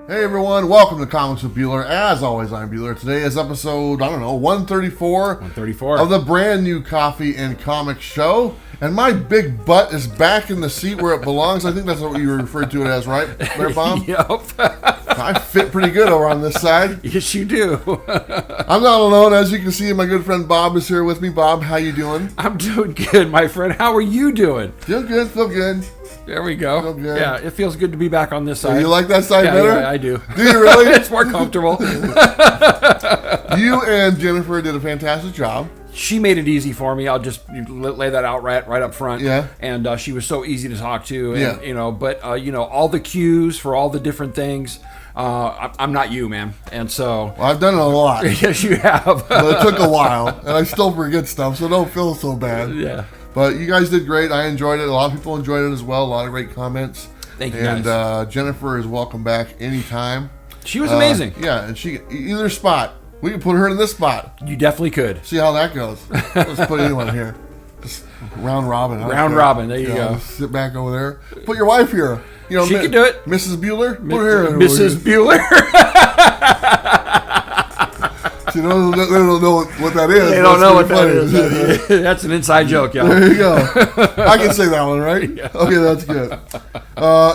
Hey everyone, welcome to Comics with Bueller. As always, I'm Bueller. Today is episode, 134 of the brand new Coffee and Comics show. And my big butt is back in the seat where it belongs. I think that's what you referred to it as, right there, Bob? Yep. I fit pretty good over on this side. Yes, you do. I'm not alone. As you can see, my good friend Bob is here with me. Bob, how you doing? I'm doing good, my friend. How are you doing? Feel good, feel good. There we go. Feel good. Yeah, it feels good to be back on this side. You like that side better? Yeah, I do. Do you really? It's more comfortable. You and Jennifer did a fantastic job. She made it easy for me. I'll just lay that out right up front. Yeah. And she was so easy to talk to. And, Yeah. But all the cues for all the different things. I'm not you, man. And so... Well, I've done it a lot. Yes, you have. But it took a while, and I still forget stuff, so don't feel so bad. Yeah. But you guys did great. I enjoyed it. A lot of people enjoyed it as well. A lot of great comments. Thank you, and, guys. And Jennifer is welcome back anytime. She was amazing. Yeah, and she either spot. We can put her in this spot. You definitely could. See how that goes. Let's put anyone here. Just round robin. Round robin. There you go. Sit back over there. Put your wife here. She can do it. Mrs. Bueller. Put her here. Mrs. Bueller. See, they don't know what that is. They don't know what that is. That's an inside joke, y'all. There you go. I can say that one, right? Yeah. Okay, that's good.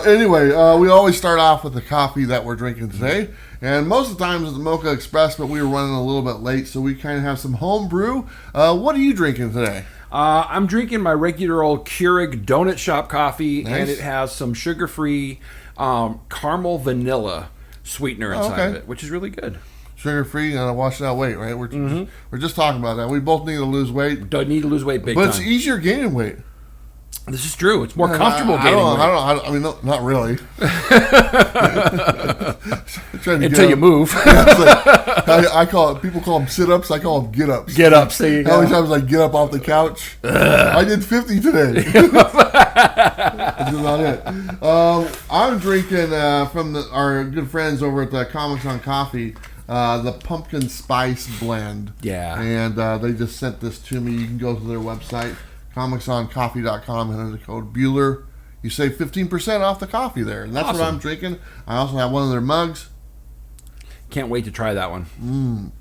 Anyway, we always start off with the coffee that we're drinking today. And most of the time it's the Mocha Express, but we were running a little bit late, so we kind of have some home brew. What are you drinking today? I'm drinking my regular old Keurig Donut Shop coffee, Nice. and it has some sugar-free caramel vanilla sweetener inside of it, which is really good. Sugar-free and a washed out weight, right? We're just talking about that. We both need to lose weight. Don't need to lose weight big But time. it's easier gaining weight. This is true. It's more comfortable gaining weight. I mean, no, not really. Until you move. I call it, people call them sit-ups. I call them get-ups. Get-ups, there you go. How many times I get up off the couch? I did 50 today. That's about it. I'm drinking from our good friends over at the Comics on Coffee, the pumpkin spice blend. Yeah. And they just sent this to me. You can go to their website, comicsoncoffee.com, and enter the code Bueller. You save 15% off the coffee there. And that's Awesome. what I'm drinking. I also have one of their mugs. Can't wait to try that one.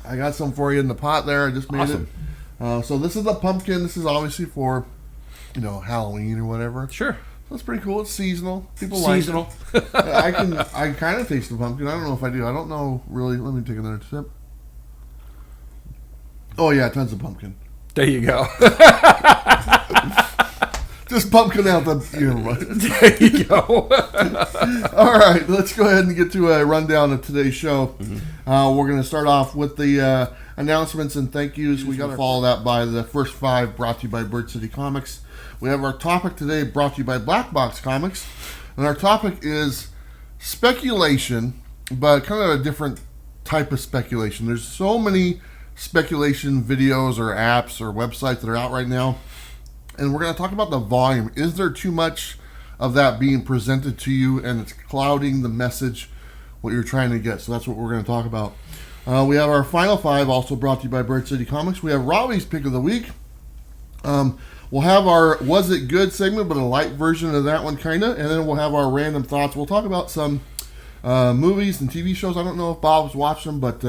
I got some for you in the pot there. I just made Awesome. it. So this is the pumpkin. This is obviously for, Halloween or whatever. Sure. So it's pretty cool. It's seasonal. People Seasonal. like it. I kind of taste the pumpkin. I don't know if I do. I don't know really. Let me take another sip. Oh yeah, tons of pumpkin. There you go. Just pumpkin out the earwax. There you go. All right, let's go ahead and get to a rundown of today's show. We're going to start off with the announcements and thank yous. We got to follow that by the first 5 brought to you by Bird City Comics. We have our topic today brought to you by Black Box Comics. And our topic is speculation, but kind of a different type of speculation. There's so many speculation videos or apps or websites that are out right now. And we're going to talk about the volume. Is there too much of that being presented to you and it's clouding the message, what you're trying to get? So that's what we're going to talk about. We have our final 5, also brought to you by Bird City Comics. We have Robbie's Pick of the Week. We'll have our Was It Good segment, but a light version of that one, kind of. And then we'll have our random thoughts. We'll talk about some movies and TV shows. I don't know if Bob's watched them, but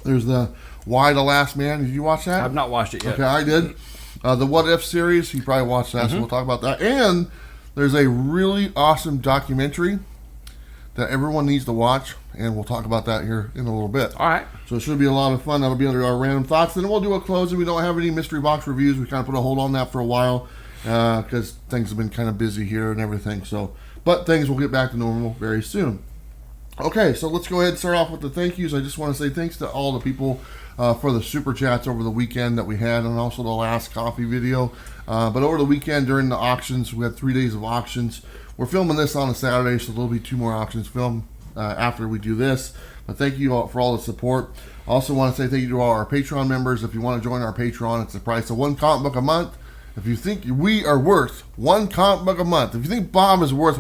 there's the Why the Last Man. Did you watch that? I've not watched it yet. Okay, I did. The What If series, you probably watched that, so we'll talk about that. And there's a really awesome documentary that everyone needs to watch, and we'll talk about that here in a little bit. All right. So it should be a lot of fun. That'll be under our random thoughts. Then we'll do a closing. We don't have any mystery box reviews. We kind of put a hold on that for a while because things have been kind of busy here and everything. But things will get back to normal very soon. Okay, so let's go ahead and start off with the thank yous. I just want to say thanks to all the people for the super chats over the weekend that we had, and also the last coffee video. But over the weekend during the auctions, we had 3 days of auctions. We're filming this on a Saturday, so there'll be 2 more auctions filmed after we do this. But thank you all for all the support. I also want to say thank you to all our Patreon members. If you want to join our Patreon, it's the price of 1 comic book a month. If you think we are worth 1 comic book a month, if you think Bob is worth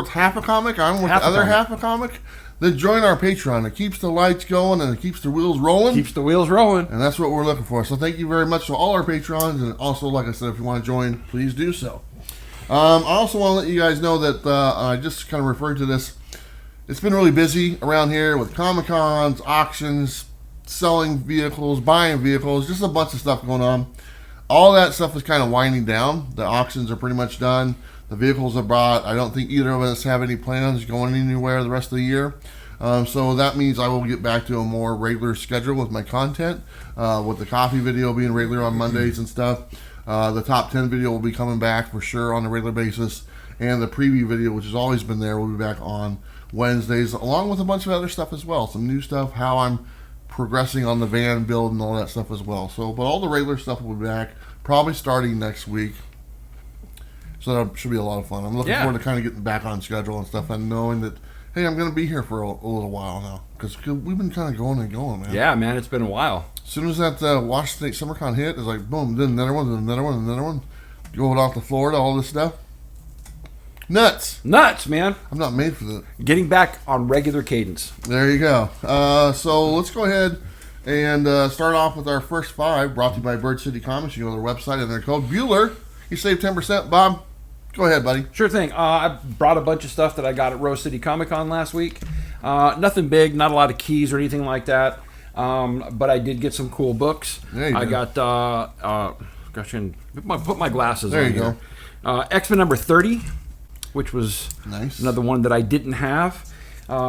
half a comic, I'm worth the other half a comic, then join our Patreon. It keeps the lights going and it keeps the wheels rolling. Keeps the wheels rolling. And that's what we're looking for. So thank you very much to all our Patrons. And also, like I said, if you want to join, please do so. I also want to let you guys know that I just kind of referred to this. It's been really busy around here with Comic-Cons, auctions, selling vehicles, buying vehicles, just a bunch of stuff going on. All that stuff is kind of winding down. The auctions are pretty much done. The vehicles are bought. I don't think either of us have any plans going anywhere the rest of the year. So that means I will get back to a more regular schedule with my content, with the coffee video being regular on Mondays and stuff. The top 10 video will be coming back for sure on a regular basis. And the preview video, which has always been there, will be back on Wednesdays, along with a bunch of other stuff as well. Some new stuff, how I'm progressing on the van build and all that stuff as well. So, but all the regular stuff will be back, probably starting next week. So that should be a lot of fun. I'm looking forward to kind of getting back on schedule and stuff, and knowing that, hey, I'm going to be here for a little while now, because we've been kind of going and going, man. Yeah, man, it's been a while. As soon as that Washington State SummerCon hit, it's like, boom, then another one, then another one, then another one. Going off to Florida, all this stuff. Nuts, man. I'm not made for that. Getting back on regular cadence. There you go. So let's go ahead and start off with our first 5, brought to you by Bird City Comics. You go to their website and their code Bueller. You save 10%. Bob, go ahead, buddy. Sure thing. I brought a bunch of stuff that I got at Rose City Comic Con last week. Nothing big, not a lot of keys or anything like that. But I did get some cool books. I got, gosh, put my glasses on. There you go. X-Men number 30, which was nice. Another one that I didn't have.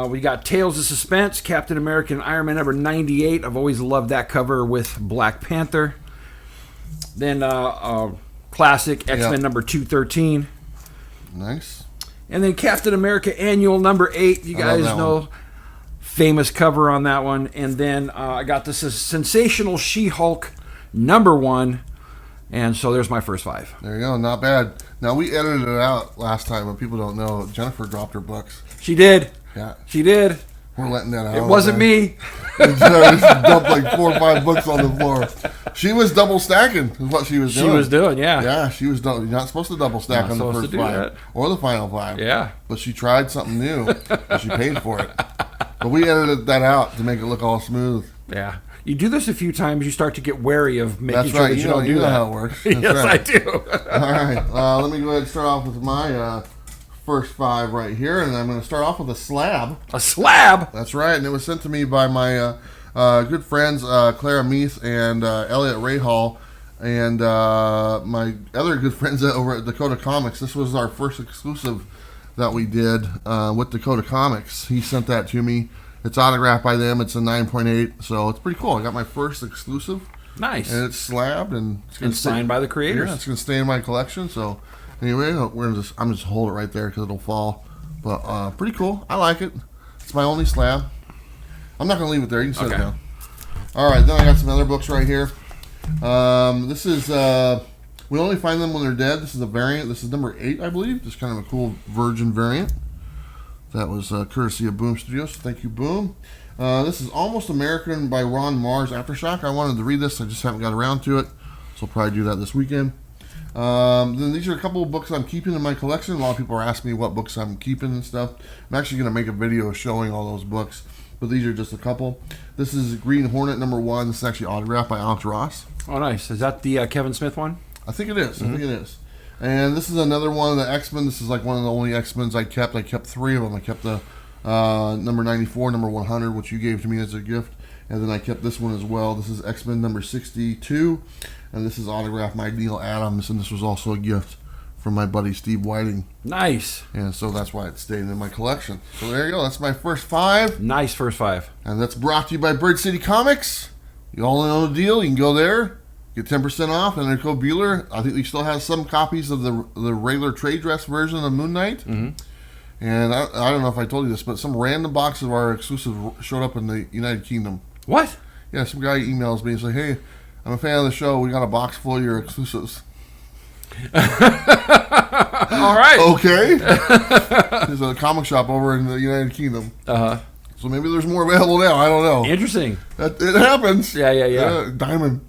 We got Tales of Suspense, Captain America and Iron Man number 98. I've always loved that cover with Black Panther. Then classic X-Men number 213. Nice. And then Captain America Annual number 8. You guys know, famous cover on that one. And then I got this Sensational She-Hulk number 1. And so there's my first 5. There you go. Not bad. Now, we edited it out last time, but people don't know. Jennifer dropped her books. She did. Yeah. She did. We're letting that out. It wasn't me. Just dumped like 4 or 5 books on the floor. She was double stacking is what she was doing. She was doing, yeah. Yeah, she was you're not supposed to double stack on the first 5 or the final 5. Yeah. But she tried something new, and she paid for it. But we edited that out to make it look all smooth. Yeah. You do this a few times, you start to get wary of making That's sure right. that you don't do that. How it works. That's yes, right. I do. All right. Let me go ahead and start off with my first 5 right here, and I'm going to start off with a slab. A slab? That's right, and it was sent to me by my good friends Clara Meath and Elliot Rahal, and my other good friends over at Dakota Comics. This was our first exclusive that we did with Dakota Comics. He sent that to me. It's autographed by them. It's a 9.8, so it's pretty cool. I got my first exclusive. Nice. And it's slabbed and it's signed by the creators. Yeah, it's going to stay in my collection. So anyway, I'm just hold it right there because it'll fall. But pretty cool. I like it. It's my only slab. I'm not going to leave it there. You can set it down. All right, then I got some other books right here. This is we only find them when they're dead. This is a variant. This is number 8, I believe. Just kind of a cool Virgin variant. That was courtesy of Boom Studios. Thank you, Boom. This is Almost American by Ron Mars Aftershock. I wanted to read this. I just haven't got around to it. So I'll probably do that this weekend. Then these are a couple of books I'm keeping in my collection. A lot of people are asking me what books I'm keeping and stuff. I'm actually going to make a video showing all those books. But these are just a couple. This is Green Hornet number 1. This is actually autographed by Alex Ross. Oh, nice. Is that the Kevin Smith one? I think it is. I think it is. And this is another one of the X-Men. This is like one of the only X-Men's I kept. I kept 3 of them. I kept the number 94, number 100, which you gave to me as a gift. And then I kept this one as well. This is X-Men number 62. And this is autographed by Neil Adams. And this was also a gift from my buddy Steve Whiting. Nice. And so that's why it stayed in my collection. So there you go. That's my first 5. Nice first 5. And that's brought to you by Bird City Comics. You all know the deal. You can go there. Get 10% off, and their code Bueller. I think they still have some copies of the regular trade dress version of Moon Knight. Mm-hmm. And I don't know if I told you this, but some random box of our exclusive showed up in the United Kingdom. What? Yeah, some guy emails me and says, "Hey, I'm a fan of the show. We got a box full of your exclusives." All right. Okay. There's a comic shop over in the United Kingdom. Uh-huh. So maybe there's more available now. I don't know. Interesting. It happens. Yeah. Diamond.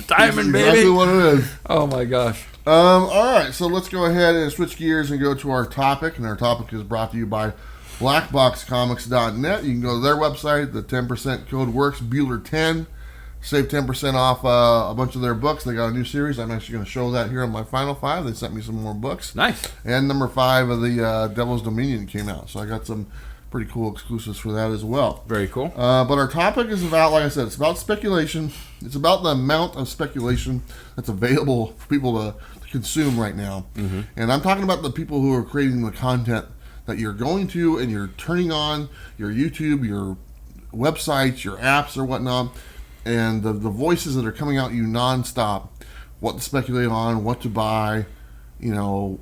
Diamond, baby. Exactly what it is. Oh my gosh. All right, so let's go ahead and switch gears and go to our topic. And our topic is brought to you by blackboxcomics.net. You can go to their website. The 10% code works, Bueller10. save 10% off a bunch of their books. They got a new series. I'm actually going to show that here on my final 5. They sent me some more books. Nice. And number 5 of the Devil's Dominion came out. So I got some pretty cool exclusives for that as well. Very cool. But our topic is about, like I said, it's about speculation. It's about the amount of speculation that's available for people to consume right now. Mm-hmm. And I'm talking about the people who are creating the content that you're going to and you're turning on your YouTube, your websites, your apps or whatnot, and the voices that are coming out you nonstop, what to speculate on, what to buy. You know,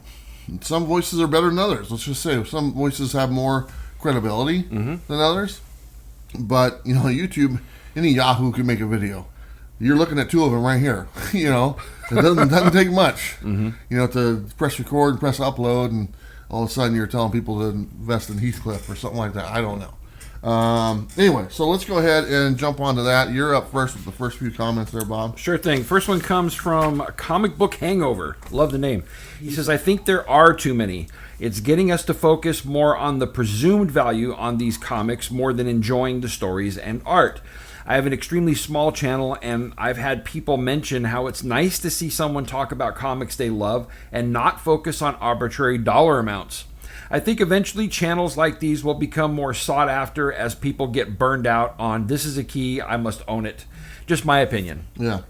some voices are better than others. Let's just say some voices have more credibility than others. But, you know, YouTube, any Yahoo can make a video. You're looking at 2 of them right here. You know, it doesn't take much, you know, to press record and press upload, and all of a sudden you're telling people to invest in Heathcliff or something like that. I don't know. Anyway, so let's go ahead and jump onto that. You're up first with the first few comments there, Bob. Sure thing. First one comes from Comic Book Hangover. Love the name. He says, I think there are too many. It's getting us to focus more on the presumed value on these comics more than enjoying the stories and art. I have an extremely small channel, and I've had people mention how it's nice to see someone talk about comics they love and not focus on arbitrary dollar amounts. I think eventually channels like these will become more sought after as people get burned out on this is a key, I must own it. Just my opinion. Yeah.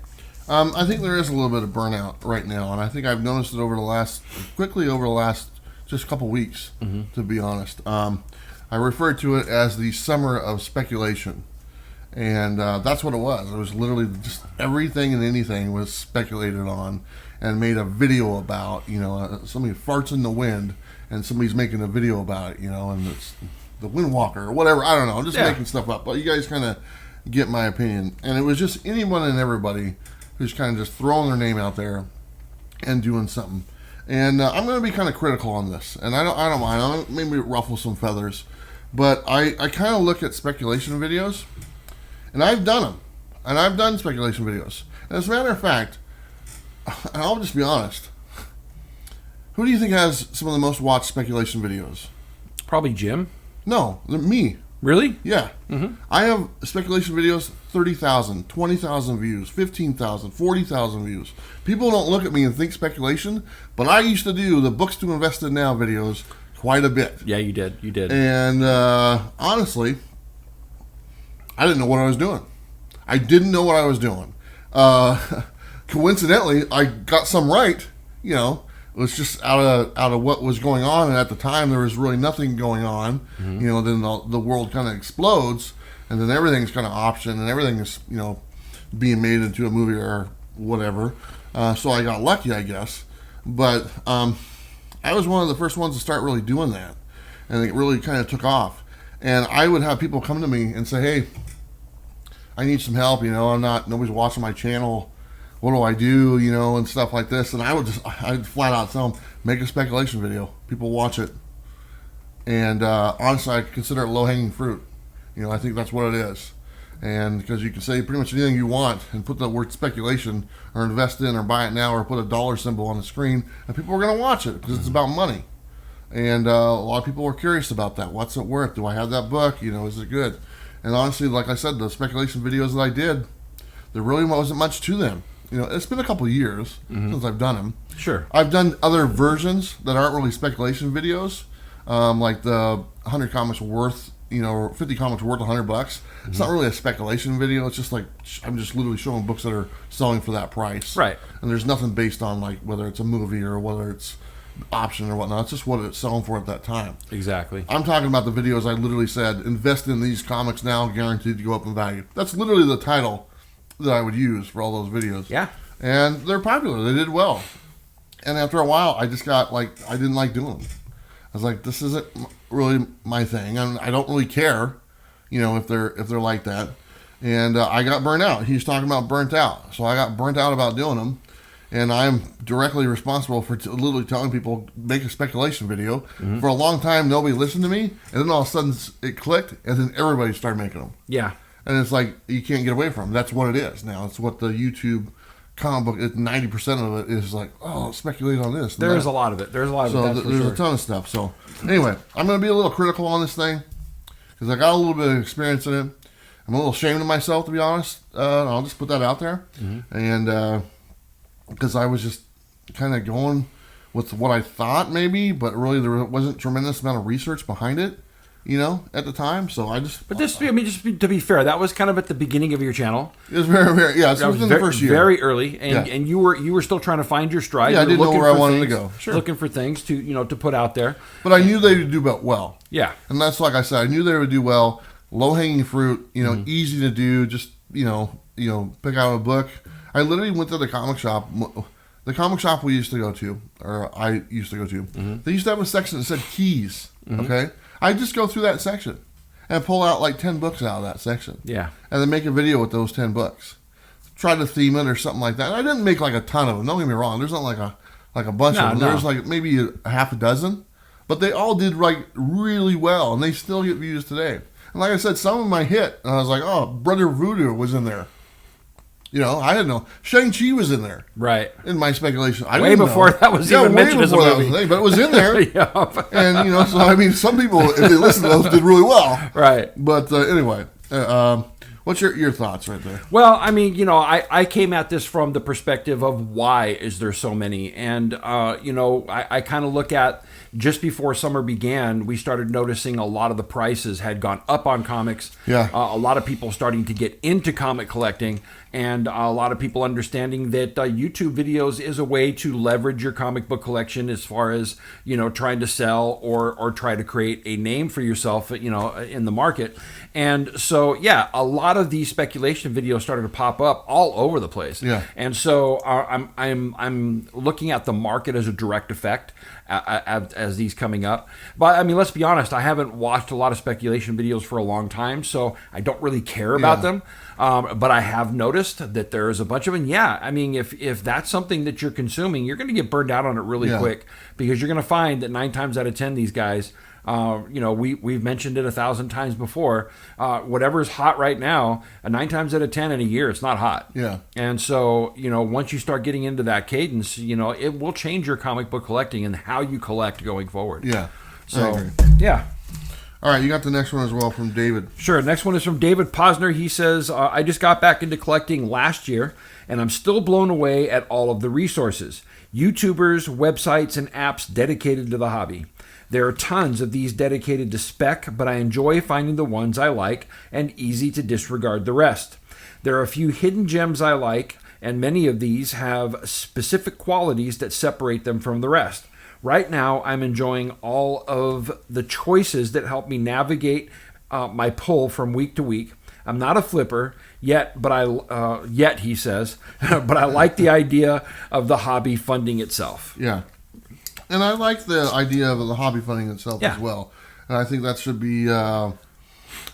I think there is a little bit of burnout right now, and I think I've noticed it over the last just a couple weeks, to be honest. I refer to it as the summer of speculation. And that's what it was. It was literally just everything and anything was speculated on and made a video about. You know, somebody farts in the wind and somebody's making a video about it, you know, and it's the Windwalker or whatever. I don't know. I'm just making stuff up. But you guys kind of get my opinion. And it was just anyone and everybody who's kind of just throwing their name out there and doing something. And I'm going to be kind of critical on this. And I don't mind. I'll maybe ruffle some feathers. But I kind of look at speculation videos. And I've done them. And I've done speculation videos. And as a matter of fact, and I'll just be honest, who do you think has some of the most watched speculation videos? Probably Jim. No, me. Really? Yeah. I have speculation videos, 30,000, 20,000 views, 15,000, 40,000 views. People don't look at me and think speculation, but I used to do the books to invest in now videos quite a bit. Yeah, you did. You did. And honestly, I didn't know what I was doing. I didn't know what I was doing. Coincidentally, I got some right. You know, it was just out of what was going on, and at the time there was really nothing going on. You know, then the world kind of explodes, and then everything's kind of optioned, and everything is, you know, being made into a movie or whatever. So I got lucky, I guess. But I was one of the first ones to start really doing that, and it really kind of took off. And I would have people come to me and say, "Hey, I need some help. You know, nobody's watching my channel. What do I do? You know, and stuff like this." And I'd flat out tell them, make a speculation video. People watch it. And honestly, I consider it low-hanging fruit. You know, I think that's what it is. And because you can say pretty much anything you want and put the word speculation or invest in or buy it now or put a dollar symbol on the screen, and people are going to watch it because it's about money. And a lot of people are curious about that. What's it worth? Do I have that book? You know, is it good? And honestly, like I said, the speculation videos that I did, there really wasn't much to them. You know, it's been a couple of years since I've done them. Sure. I've done other versions that aren't really speculation videos, like the 100 comics worth, you know, 50 comics worth $100. It's not really a speculation video. It's just like I'm just literally showing books that are selling for that price. Right. And there's nothing based on like whether it's a movie or whether it's option or whatnot. It's just what it's selling for at that time. Exactly. I'm talking about the videos I literally said, invest in these comics now, guaranteed to go up in value. That's literally the title that I would use for all those videos. Yeah. And they're popular. They did well. And after a while, I just got like, I didn't like doing them. I was like, this isn't really my thing. And I don't really care, you know, if they're like that. And I got burnt out. He was talking about burnt out. So I got burnt out about doing them. And I'm directly responsible for literally telling people, make a speculation video. For a long time, nobody listened to me. And then all of a sudden, it clicked. And then everybody started making them. Yeah. And it's like, you can't get away from it. That's what it is now. It's what the YouTube comic book, 90% of it is like, oh, speculate on this. There's a lot of it. There's a lot of it. So there's a ton of stuff. So anyway, I'm going to be a little critical on this thing because I got a little bit of experience in it. I'm a little ashamed of myself, to be honest. I'll just put that out there. And because I was just kind of going with what I thought maybe, but really there wasn't a tremendous amount of research behind it, at the time. So I just... But just to be fair, that was kind of at the beginning of your channel. It was very, very... Yeah, it was within the first year. Very early, and you were still trying to find your stride. Yeah, I didn't know where I wanted to go. Sure. Looking for things to put out there. But I knew they would do well. Yeah. And that's like I said, I knew they would do well. Low-hanging fruit, easy to do, just, pick out a book. I literally went to the comic shop. The comic shop we used to go to, or I used to go to, they used to have a section that said keys, okay? I just go through that section and pull out like 10 books out of that section. Yeah. And then make a video with those 10 books. Try to theme it or something like that. And I didn't make like a ton of them. Don't get me wrong. There's not like a bunch of them. No. There's like maybe a half a dozen. But they all did like really well, and they still get views today. And like I said, some of them I hit, and I was like, oh, Brother Voodoo was in there. I didn't know. Shang-Chi was in there. Right. In my speculation. Way before that was even mentioned as a movie. But it was in there. And, so, I mean, some people, if they listen to those, did really well. Right. But anyway, what's your thoughts right there? Well, I mean, I came at this from the perspective of why is there so many? And, I kind of look at just before summer began, we started noticing a lot of the prices had gone up on comics. Yeah. A lot of people starting to get into comic collecting, and a lot of people understanding that YouTube videos is a way to leverage your comic book collection as far as, trying to sell or try to create a name for yourself, in the market. And so, yeah, a lot of these speculation videos started to pop up all over the place. Yeah. And so I'm looking at the market as a direct effect as these coming up. But I mean, let's be honest, I haven't watched a lot of speculation videos for a long time, so I don't really care about them. But I have noticed that there's a bunch of them. Yeah, I mean, if that's something that you're consuming, you're going to get burned out on it really quick, because you're going to find that 9 times out of 10 these guys, we've mentioned it 1,000 times before. Whatever's hot right now, 9 times out of 10 in a year, it's not hot. Yeah. And so, once you start getting into that cadence, it will change your comic book collecting and how you collect going forward. Yeah. So, yeah. All right, you got the next one as well from David. Sure. Next one is from David Posner. He says, I just got back into collecting last year, and I'm still blown away at all of the resources. YouTubers, websites, and apps dedicated to the hobby. There are tons of these dedicated to spec, but I enjoy finding the ones I like and easy to disregard the rest. There are a few hidden gems I like, and many of these have specific qualities that separate them from the rest. Right now, I'm enjoying all of the choices that help me navigate my pull from week to week. I'm not a flipper yet, he says, but I like the idea of the hobby funding itself. Yeah. And I like the idea of the hobby funding itself as well. And I think that should be, I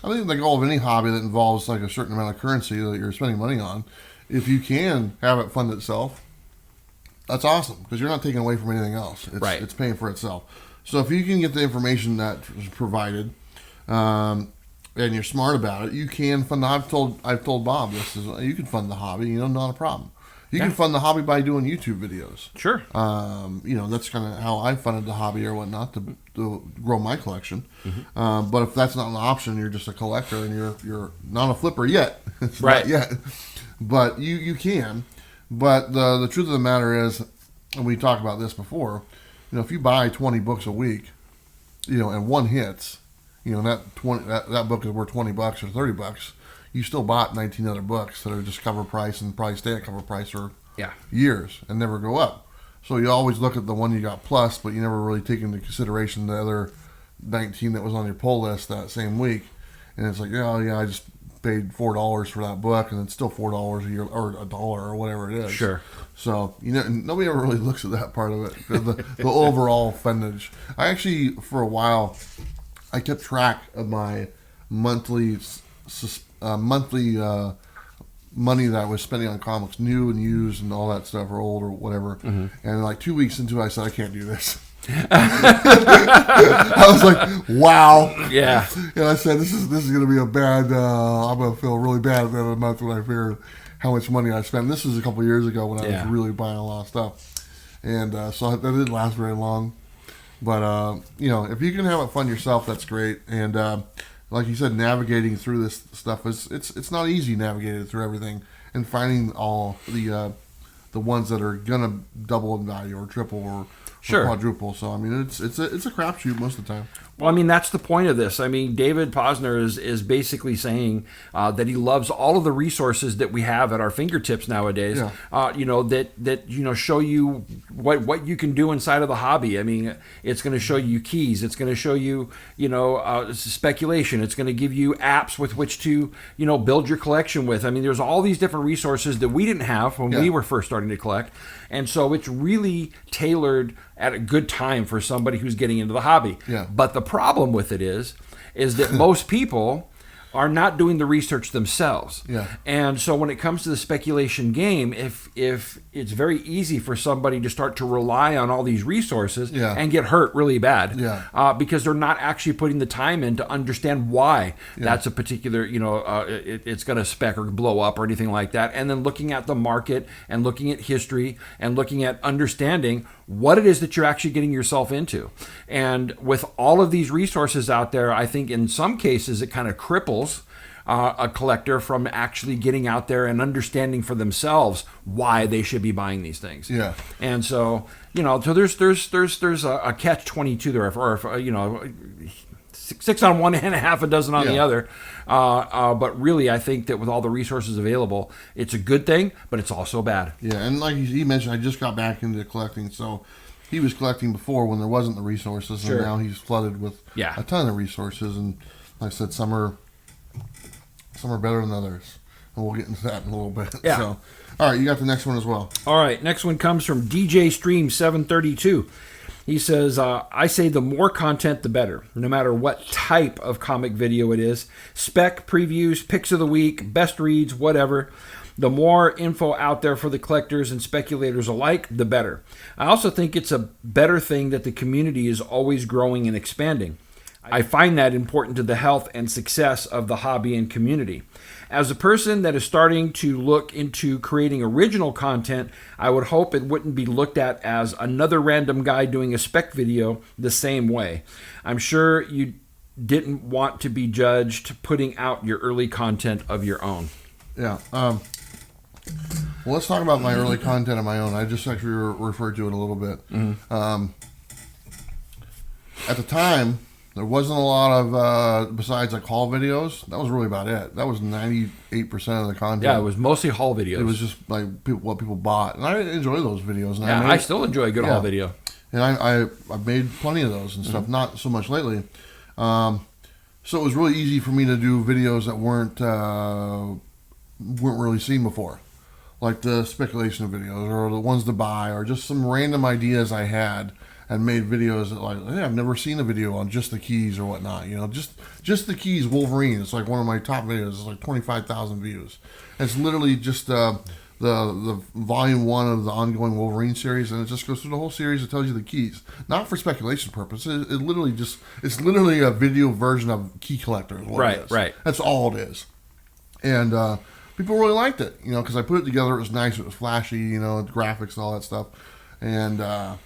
think the goal of any hobby that involves like a certain amount of currency that you're spending money on, if you can have it fund itself, that's awesome, because you're not taking away from anything else. It's paying for itself. So if you can get the information that is provided, and you're smart about it, you can fund. I've told Bob this is you can fund the hobby. Not a problem. You can fund the hobby by doing YouTube videos. Sure. That's kind of how I funded the hobby or whatnot to grow my collection. Mm-hmm. But if that's not an option, you're just a collector and you're not a flipper yet. Not yet. But you can. But the truth of the matter is, and we talked about this before, if you buy 20 books a week, and one hits, that book is worth $20 or $30, you still bought 19 other books that are just cover price and probably stay at cover price for years and never go up. So you always look at the one you got plus, but you never really take into consideration the other 19 that was on your pull list that same week. And it's like, I just paid $4 for that book, and it's still $4 a year or $1 or whatever it is. Sure. So nobody ever really looks at that part of it, the overall fundage. I actually, for a while, I kept track of my monthly money that I was spending on comics, new and used and all that stuff, or old or whatever. Mm-hmm. And like 2 weeks into it, I said, I can't do this. I was like, wow. Yeah. And I said, this is going to be a bad, I'm going to feel really bad at the end of the month when I figure how much money I spent. This was a couple of years ago when I was really buying a lot of stuff. And so that didn't last very long. But, if you can have it fun yourself, that's great. And like you said, navigating through this stuff it's not easy navigating through everything and finding all the ones that are gonna double in value or triple or quadruple. So I mean, it's a crapshoot most of the time. Well, I mean, that's the point of this. I mean, David Posner is basically saying that he loves all of the resources that we have at our fingertips nowadays. Yeah. That show you what you can do inside of the hobby. I mean, it's going to show you keys. It's going to show you speculation. It's going to give you apps with which to build your collection with. I mean, there's all these different resources that we didn't have when we were first starting to collect, and so it's really tailored at a good time for somebody who's getting into the hobby. Yeah. But the problem with it is that most people are not doing the research themselves. Yeah. And so when it comes to the speculation game, if it's very easy for somebody to start to rely on all these resources and get hurt really bad because they're not actually putting the time in to understand why that's a particular, it's going to spec or blow up or anything like that. And then looking at the market and looking at history and looking at understanding what it is that you're actually getting yourself into. And with all of these resources out there, I think in some cases it kind of cripples a collector from actually getting out there and understanding for themselves why they should be buying these things. Yeah. And so, so there's a catch-22 there, or 6 on one and a half a dozen on the other. But really, I think that with all the resources available, it's a good thing, but it's also bad. Yeah, and like he mentioned, I just got back into collecting, so he was collecting before when there wasn't the resources, and now he's flooded with a ton of resources. And like I said, some are better than others, and we'll get into that in a little bit. Yeah. So, all right, you got the next one as well. All right, next one comes from DJ Stream 732. He says, I say the more content, the better, no matter what type of comic video it is. Spec, previews, picks of the week, best reads, whatever. The more info out there for the collectors and speculators alike, the better. I also think it's a better thing that the community is always growing and expanding. I find that important to the health and success of the hobby and community. As a person that is starting to look into creating original content, I would hope it wouldn't be looked at as another random guy doing a spec video the same way. I'm sure you didn't want to be judged putting out your early content of your own. Yeah. Well, let's talk about my early content of my own. I just actually referred to it a little bit. Mm-hmm. At the time, there wasn't a lot of, besides like haul videos, that was really about it. That was 98% of the content. Yeah, it was mostly haul videos. It was just like what people bought. And I enjoy those videos. And I still enjoy a good haul video. And I've made plenty of those and stuff, not so much lately. So it was really easy for me to do videos that weren't really seen before. Like the speculation videos or the ones to buy or just some random ideas I had. And made videos that like, hey, I've never seen a video on just the keys or whatnot. Just the keys Wolverine. It's like one of my top videos. It's like 25,000 views. And it's literally just the volume 1 of the ongoing Wolverine series, and it just goes through the whole series. It tells you the keys, not for speculation purposes. It's literally a video version of Key Collector. Right. That's all it is. And people really liked it, because I put it together. It was nice. It was flashy, graphics and all that stuff, and.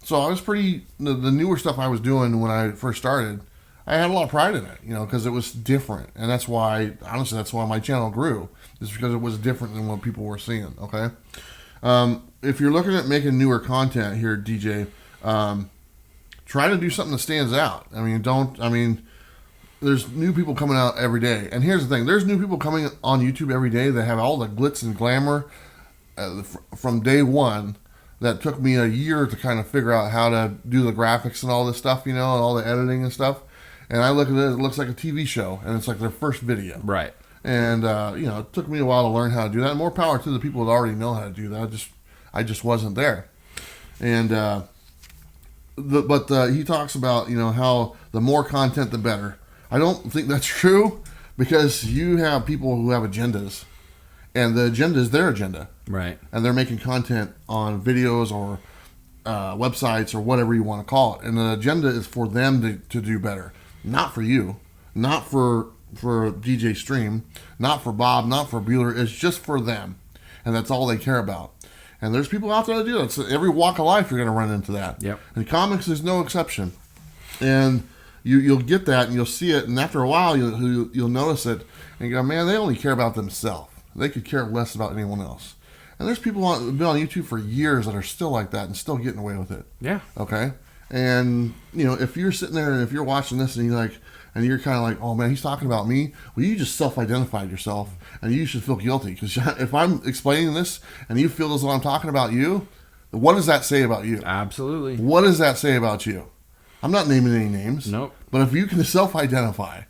So I was the newer stuff I was doing when I first started, I had a lot of pride in it, because it was different. And that's why my channel grew, is because it was different than what people were seeing, okay? If you're looking at making newer content here, DJ, try to do something that stands out. There's new people coming out every day. And here's the thing, there's new people coming on YouTube every day that have all the glitz and glamour from day one. That took me a year to kind of figure out how to do the graphics and all this stuff, and all the editing and stuff. And I look at it looks like a TV show, and it's like their first video. Right. And, it took me a while to learn how to do that. And more power to the people that already know how to do that. I just wasn't there. And, he talks about, how the more content, the better. I don't think that's true, because you have people who have agendas. And the agenda is their agenda. Right. And they're making content on videos or websites or whatever you want to call it. And the agenda is for them to do better. Not for you. Not for DJ Stream. Not for Bob. Not for Bueller. It's just for them. And that's all they care about. And there's people out there that do that. So every walk of life you're going to run into that. Yep. And comics is no exception. And, you'll get that and you'll see it, and after a while you'll notice it and you go, man, they only care about themselves. They could care less about anyone else. And there's people who've been on YouTube for years that are still like that and still getting away with it. Yeah. Okay. And if you're sitting there and if you're watching this and you're kind of like, oh man, he's talking about me. Well, you just self-identified yourself, and you should feel guilty, because if I'm explaining this and you feel as though I'm talking about you, what does that say about you? Absolutely. What does that say about you? I'm not naming any names. Nope. But if you can self-identify,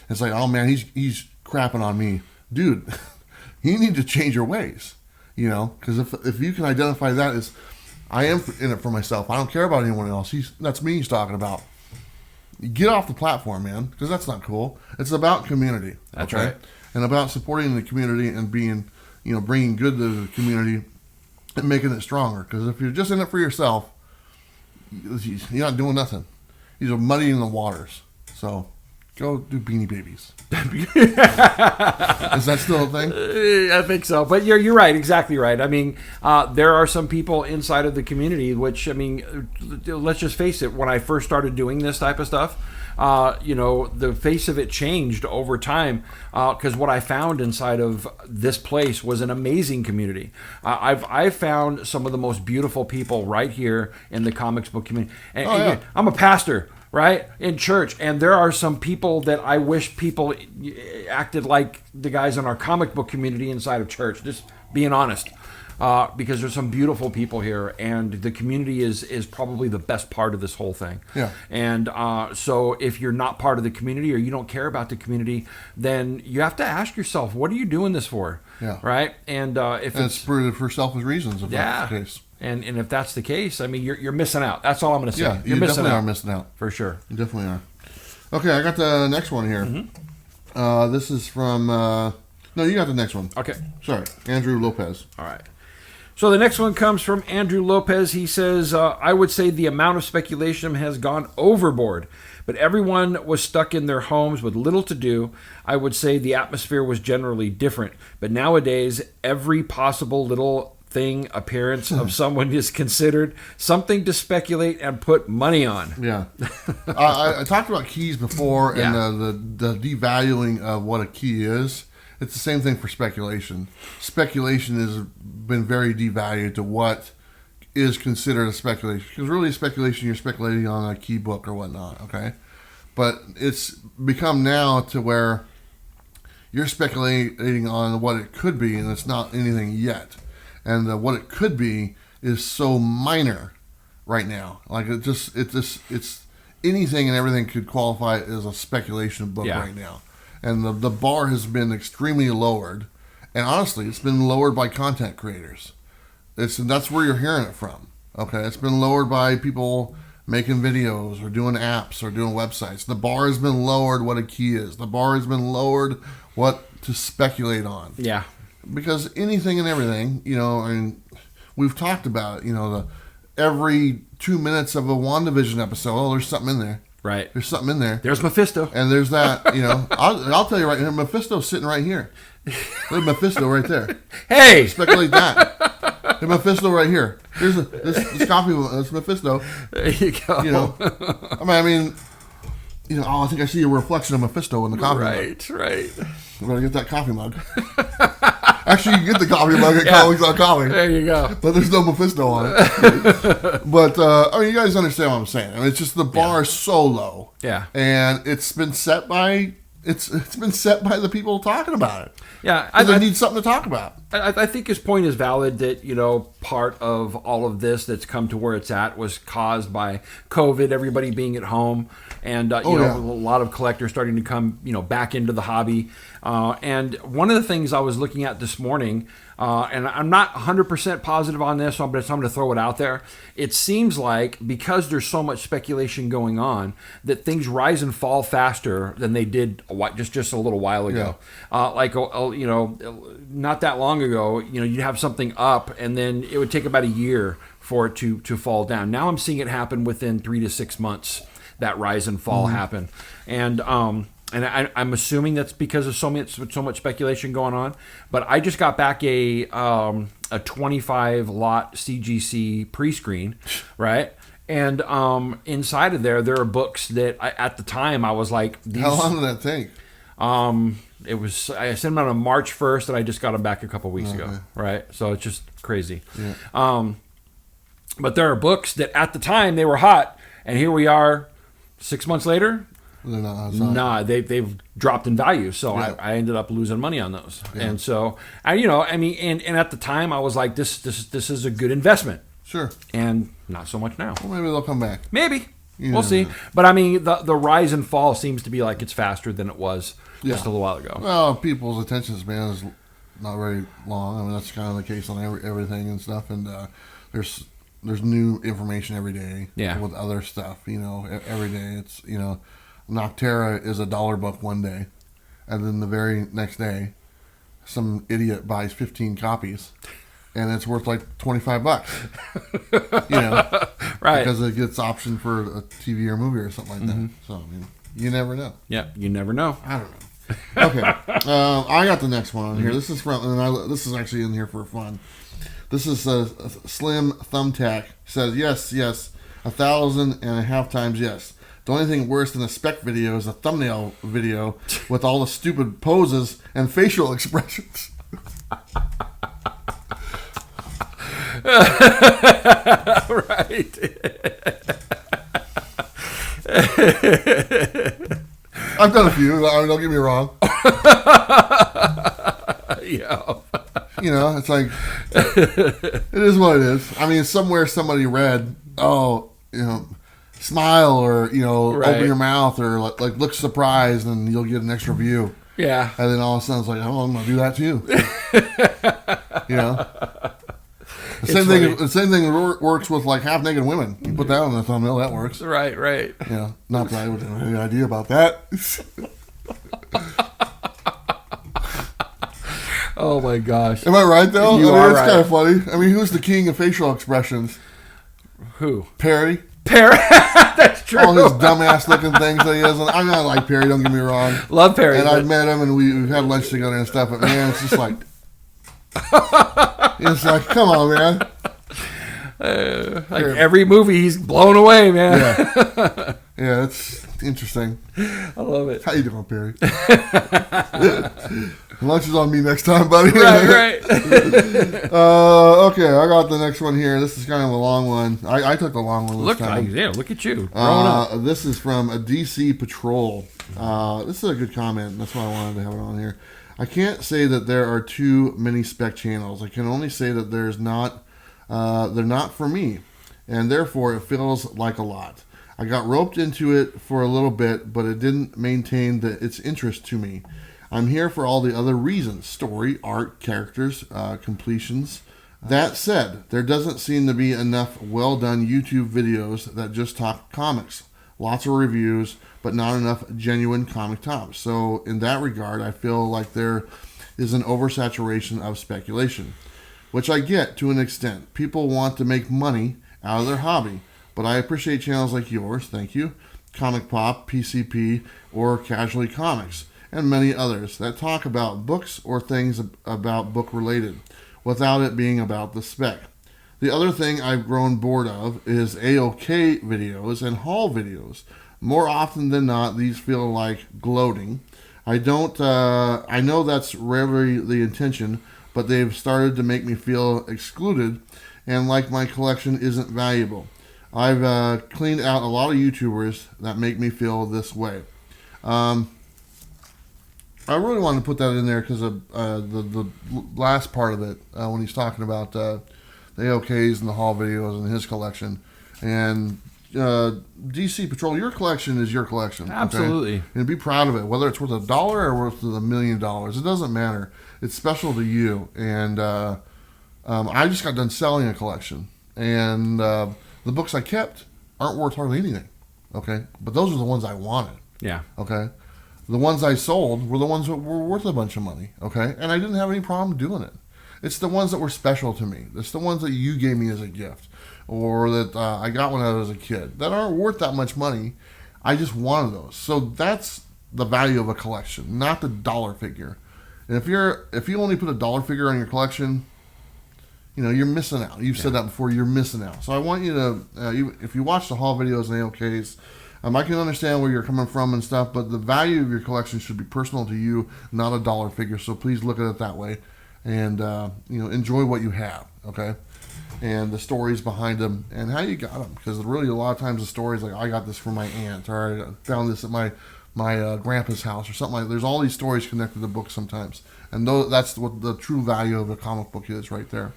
it's like, oh man, he's crapping on me, dude. You need to change your ways, because if you can identify that as, I am in it for myself. I don't care about anyone else. That's me he's talking about. Get off the platform, man, because that's not cool. It's about community. That's right. And about supporting the community and being, bringing good to the community and making it stronger. Because if you're just in it for yourself, you're not doing nothing. These are muddying the waters. So go do Beanie Babies. Is that still a thing? I think so. But you're right. Exactly right. I mean, there are some people inside of the community, which, I mean, let's just face it. When I first started doing this type of stuff, the face of it changed over time, because what I found inside of this place was an amazing community. I've found some of the most beautiful people right here in the comics book community. And, again, I'm a pastor, right, in church, and there are some people that I wish people acted like the guys in our comic book community inside of church, just being honest, because there's some beautiful people here, and the community is probably the best part of this whole thing. Yeah. And so if you're not part of the community, or you don't care about the community, then you have to ask yourself, what are you doing this for? Yeah. Right? And if it's for selfish reasons, if that's the case. And if that's the case, I mean, you're missing out. That's all I'm going to say. Yeah, you're missing definitely out. are missing out. For sure. You definitely are. Okay, I got the next one here. Mm-hmm. This is from... no, you got the next one. Okay. Sorry, Andrew Lopez. All right. So the next one comes from Andrew Lopez. He says, I would say the amount of speculation has gone overboard, but everyone was stuck in their homes with little to do. I would say the atmosphere was generally different, but nowadays every possible little appearance of someone is considered something to speculate and put money on. Yeah. I talked about keys before, and the devaluing of what a key is. It's the same thing for speculation. Speculation has been very devalued to what is considered a speculation. Because really, speculation, you're speculating on a key book or whatnot, okay? But it's become now to where you're speculating on what it could be, and it's not anything yet. And what it could be is so minor right now. Like it's anything and everything could qualify as a speculation book right now. And the bar has been extremely lowered. And honestly, it's been lowered by content creators. That's where you're hearing it from. Okay, it's been lowered by people making videos or doing apps or doing websites. The bar has been lowered what a key is. The bar has been lowered what to speculate on. Yeah. Because anything and everything, and we've talked about it, every 2 minutes of a WandaVision episode, there's something in there. Right. There's something in there. There's Mephisto. And there's that, I'll tell you right here, Mephisto's sitting right here. There's Mephisto right there. Hey! Speculate that. There's Mephisto right here. Here's this copy of this Mephisto. There you go. I mean, I think I see a reflection of Mephisto in the coffee mug. Right. I'm going to get that coffee mug. Actually, you can get the coffee mug at Colleagues on Coffee. There you go. But there's no Mephisto on it. But, you guys understand what I'm saying. I mean, it's just the bar is so low. Yeah. And it's been set by... It's been set by the people talking about it. Yeah. They need something to talk about. I think his point is valid that, part of all of this that's come to where it's at was caused by COVID, everybody being at home, and, a lot of collectors starting to come, back into the hobby. And one of the things I was looking at this morning, and I'm not 100% positive on this, but I'm going to throw it out there. It seems like because there's so much speculation going on, that things rise and fall faster than they did just a little while ago. Yeah. Not that long ago, you'd have something up, and then it would take about a year for it to fall down. Now I'm seeing it happen within 3 to 6 months. That rise and fall happen, and I'm assuming that's because of so much speculation going on. But I just got back a 25 lot CGC pre-screen, right? And inside of there are books that at the time I was like, how long did that take? It was, I sent them out on March 1st, and I just got them back a couple weeks ago, right? So it's just crazy. Yeah. But there are books that at the time they were hot, and here we are 6 months later. They're not Nah, they've dropped in value, so yeah. I ended up losing money on those. Yeah. And so, and at the time I was like, this is a good investment. Sure. And not so much now. Well, maybe they'll come back. Maybe. We'll see. But I mean, the rise and fall seems to be like it's faster than it was just a little while ago. Well, people's attention span is not very long. I mean, that's kind of the case on everything and stuff. And there's new information every day. Yeah. With other stuff, every day it's Noctera is $1 book one day, and then the very next day, some idiot buys 15 copies. And it's worth like $25, right? Because it gets optioned for a TV or movie or something like that. So I mean, you never know. Yeah, you never know. I don't know. Okay, I got the next one on here. This is from, and this is actually in here for fun. This is a Slim Thumbtack. Says yes, 1,500 times yes. The only thing worse than a spec video is a thumbnail video with all the stupid poses and facial expressions. Right. I've done a few. Don't get me wrong. Yeah. It's like it is what it is. I mean, somewhere somebody read, smile or right. open your mouth or like look surprised and you'll get an extra view. Yeah. And then all of a sudden it's like, I'm gonna do that too. The same thing works with like half naked women. You put that on the thumbnail, that works. Right. Not that I would have any idea about that. Oh my gosh. Am I right though? You are It's right. kind of funny. I mean, who's the king of facial expressions? Who? Perry. That's true. All his dumbass looking things that he has. I'm not like Perry, don't get me wrong. Love Perry. And I've met him and we've had lunch together and stuff, but man, it's just like it's like, come on, man. Every movie he's blown away, man. Yeah, it's interesting. I love it. How you doing, Perry? Lunch is on me next time, buddy. Right. Okay, I got the next one here. This is kind of a long one. I took the long one this time. Look at you. This is from a DC Patrol. This is a good comment. That's why I wanted to have it on here. I can't say that there are too many spec channels. I can only say that they're not for me, and therefore it feels like a lot. I got roped into it for a little bit, but it didn't maintain its interest to me. I'm here for all the other reasons: story, art, characters, completions. That said, there doesn't seem to be enough well-done YouTube videos that just talk comics. Lots of reviews, but not enough genuine comic tops. So in that regard, I feel like there is an oversaturation of speculation, which I get to an extent. People want to make money out of their hobby, but I appreciate channels like yours, thank you, Comic Pop, PCP, or Casually Comics, and many others that talk about books or things about book related, without it being about the spec. The other thing I've grown bored of is AOK videos and haul videos. More often than not, these feel like gloating. I know that's rarely the intention, but they've started to make me feel excluded and like my collection isn't valuable. I've cleaned out a lot of YouTubers that make me feel this way. I really wanted to put that in there because of the last part of it when he's talking about the AOKs and the haul videos and his collection. And DC Patrol, your collection is your collection. Absolutely. Okay? And be proud of it, whether it's worth $1 or worth $1 million. It doesn't matter. It's special to you. And I just got done selling a collection. And the books I kept aren't worth hardly anything. Okay? But those are the ones I wanted. Yeah. Okay? The ones I sold were the ones that were worth a bunch of money. Okay? And I didn't have any problem doing it. It's the ones that were special to me. It's the ones that you gave me as a gift, or that I got when I was a kid, that aren't worth that much money. I just wanted those. So that's the value of a collection, not the dollar figure. And if you only put a dollar figure on your collection, you're missing out. You've said that before. You're missing out. So I want you to, if you watch the haul videos and AOKs, I can understand where you're coming from and stuff, but the value of your collection should be personal to you, not a dollar figure. So please look at it that way, and enjoy what you have. Okay, and the stories behind them and how you got them, because really a lot of times the stories like I got this from my aunt, or I found this at my grandpa's house or something like that. There's all these stories connected to books sometimes, and that's what the true value of a comic book is right there.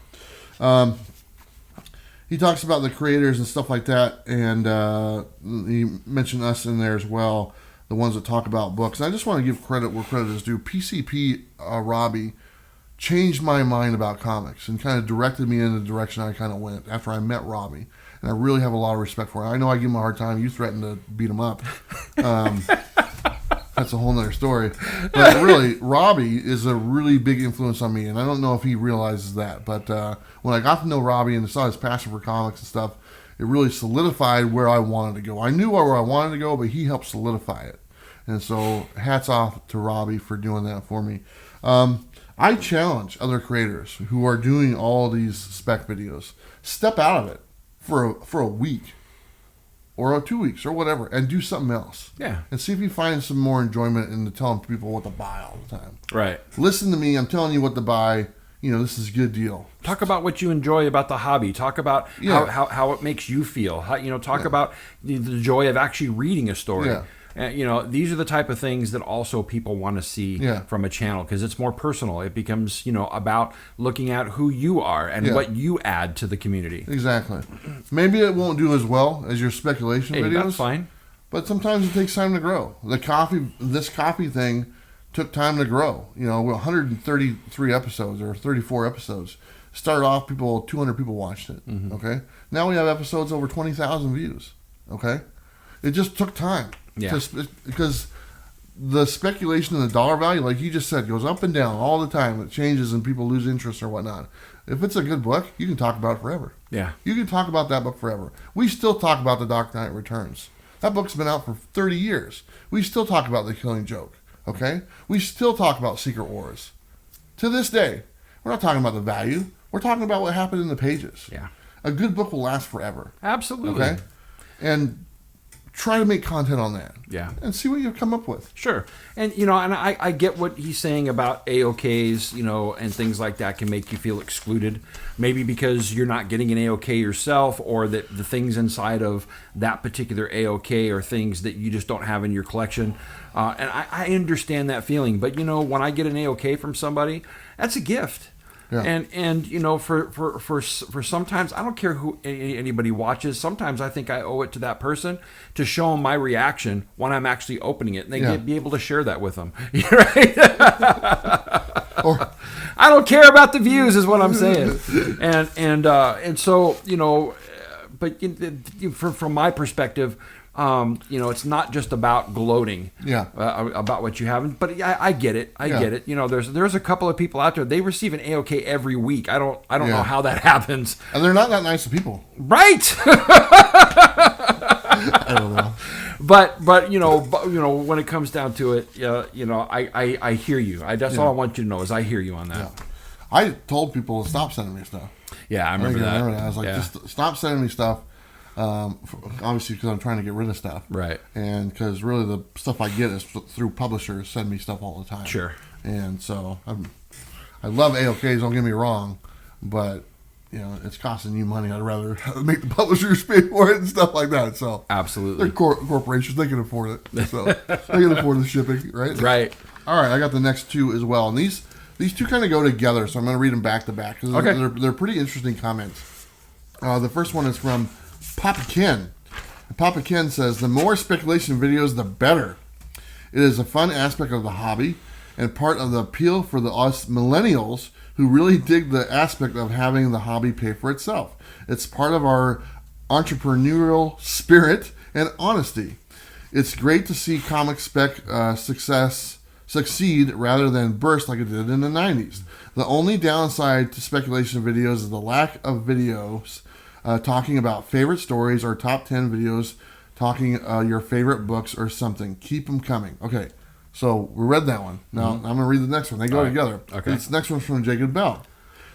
He talks about the creators and stuff like that, and he mentioned us in there as well, the ones that talk about books. And I just want to give credit where credit is due. PCP Robbie changed my mind about comics and kind of directed me in the direction I kind of went after I met Robbie. And I really have a lot of respect for him. I know I give him a hard time. You threatened to beat him up. That's a whole nother story. But really, Robbie is a really big influence on me, and I don't know if he realizes that. But when I got to know Robbie and saw his passion for comics and stuff, it really solidified where I wanted to go. I knew where I wanted to go, but he helped solidify it. And so hats off to Robbie for doing that for me. I challenge other creators who are doing all these spec videos, step out of it for a week or 2 weeks or whatever, and do something else. Yeah. And see if you find some more enjoyment in telling people what to buy all the time. Right. Listen to me. I'm telling you what to buy. This is a good deal. Talk about what you enjoy about the hobby. Talk about how it makes you feel. Talk about the joy of actually reading a story. Yeah. These are the type of things that also people want to see from a channel, because it's more personal. It becomes, about looking at who you are and what you add to the community. Exactly. Maybe it won't do as well as your speculation videos. That's fine. But sometimes it takes time to grow. This coffee thing took time to grow. 133 episodes or 34 episodes. Started off, 200 people watched it. Mm-hmm. Okay. Now we have episodes over 20,000 views. Okay. It just took time. Yeah. Because the speculation and the dollar value, like you just said, goes up and down all the time. It changes and people lose interest or whatnot. If it's a good book, you can talk about it forever. Yeah. You can talk about that book forever. We still talk about The Dark Knight Returns. That book's been out for 30 years. We still talk about The Killing Joke. Okay? We still talk about Secret Wars. To this day, we're not talking about the value. We're talking about what happened in the pages. Yeah. A good book will last forever. Absolutely. Okay? And try to make content on that. Yeah. And see what you come up with. Sure. And, and I get what he's saying about AOKs, and things like that can make you feel excluded. Maybe because you're not getting an AOK yourself, or that the things inside of that particular AOK are things that you just don't have in your collection. And I understand that feeling. But, when I get an AOK from somebody, that's a gift. Yeah. And for sometimes, I don't care who anybody watches. Sometimes I think I owe it to that person to show them my reaction when I'm actually opening it, and they be able to share that with them. Right? I don't care about the views, is what I'm saying. And so but from my perspective, it's not just about gloating about what you have, but I get it. I get it. There's a couple of people out there, they receive an AOK every week. I don't know how that happens. And they're not that nice of people. Right. I don't know. But when it comes down to it, I hear you. That's all I want you to know is I hear you on that. Yeah. I told people to stop sending me stuff. Yeah, I remember that. I was like, just stop sending me stuff. Obviously, because I'm trying to get rid of stuff, right? And because really the stuff I get is through publishers send me stuff all the time. Sure. And so I love AOKs. Don't get me wrong, but it's costing you money. I'd rather make the publishers pay for it and stuff like that. So absolutely, they're corporations. They can afford it. So they can afford the shipping, right? Right. All right. I got the next two as well, and these two kind of go together. So I'm going to read them back to back because they're pretty interesting comments. The first one is from Papa Ken. Papa Ken says, the more speculation videos, the better. It is a fun aspect of the hobby and part of the appeal for us millennials who really dig the aspect of having the hobby pay for itself. It's part of our entrepreneurial spirit and honesty. It's great to see comic spec succeed rather than burst like it did in the 90s. The only downside to speculation videos is the lack of videos talking about favorite stories or top 10 videos talking your favorite books or something. Keep them coming. Okay, so we read that one. Now I'm going to read the next one. They go together. Okay. This next one's from Jacob Bell.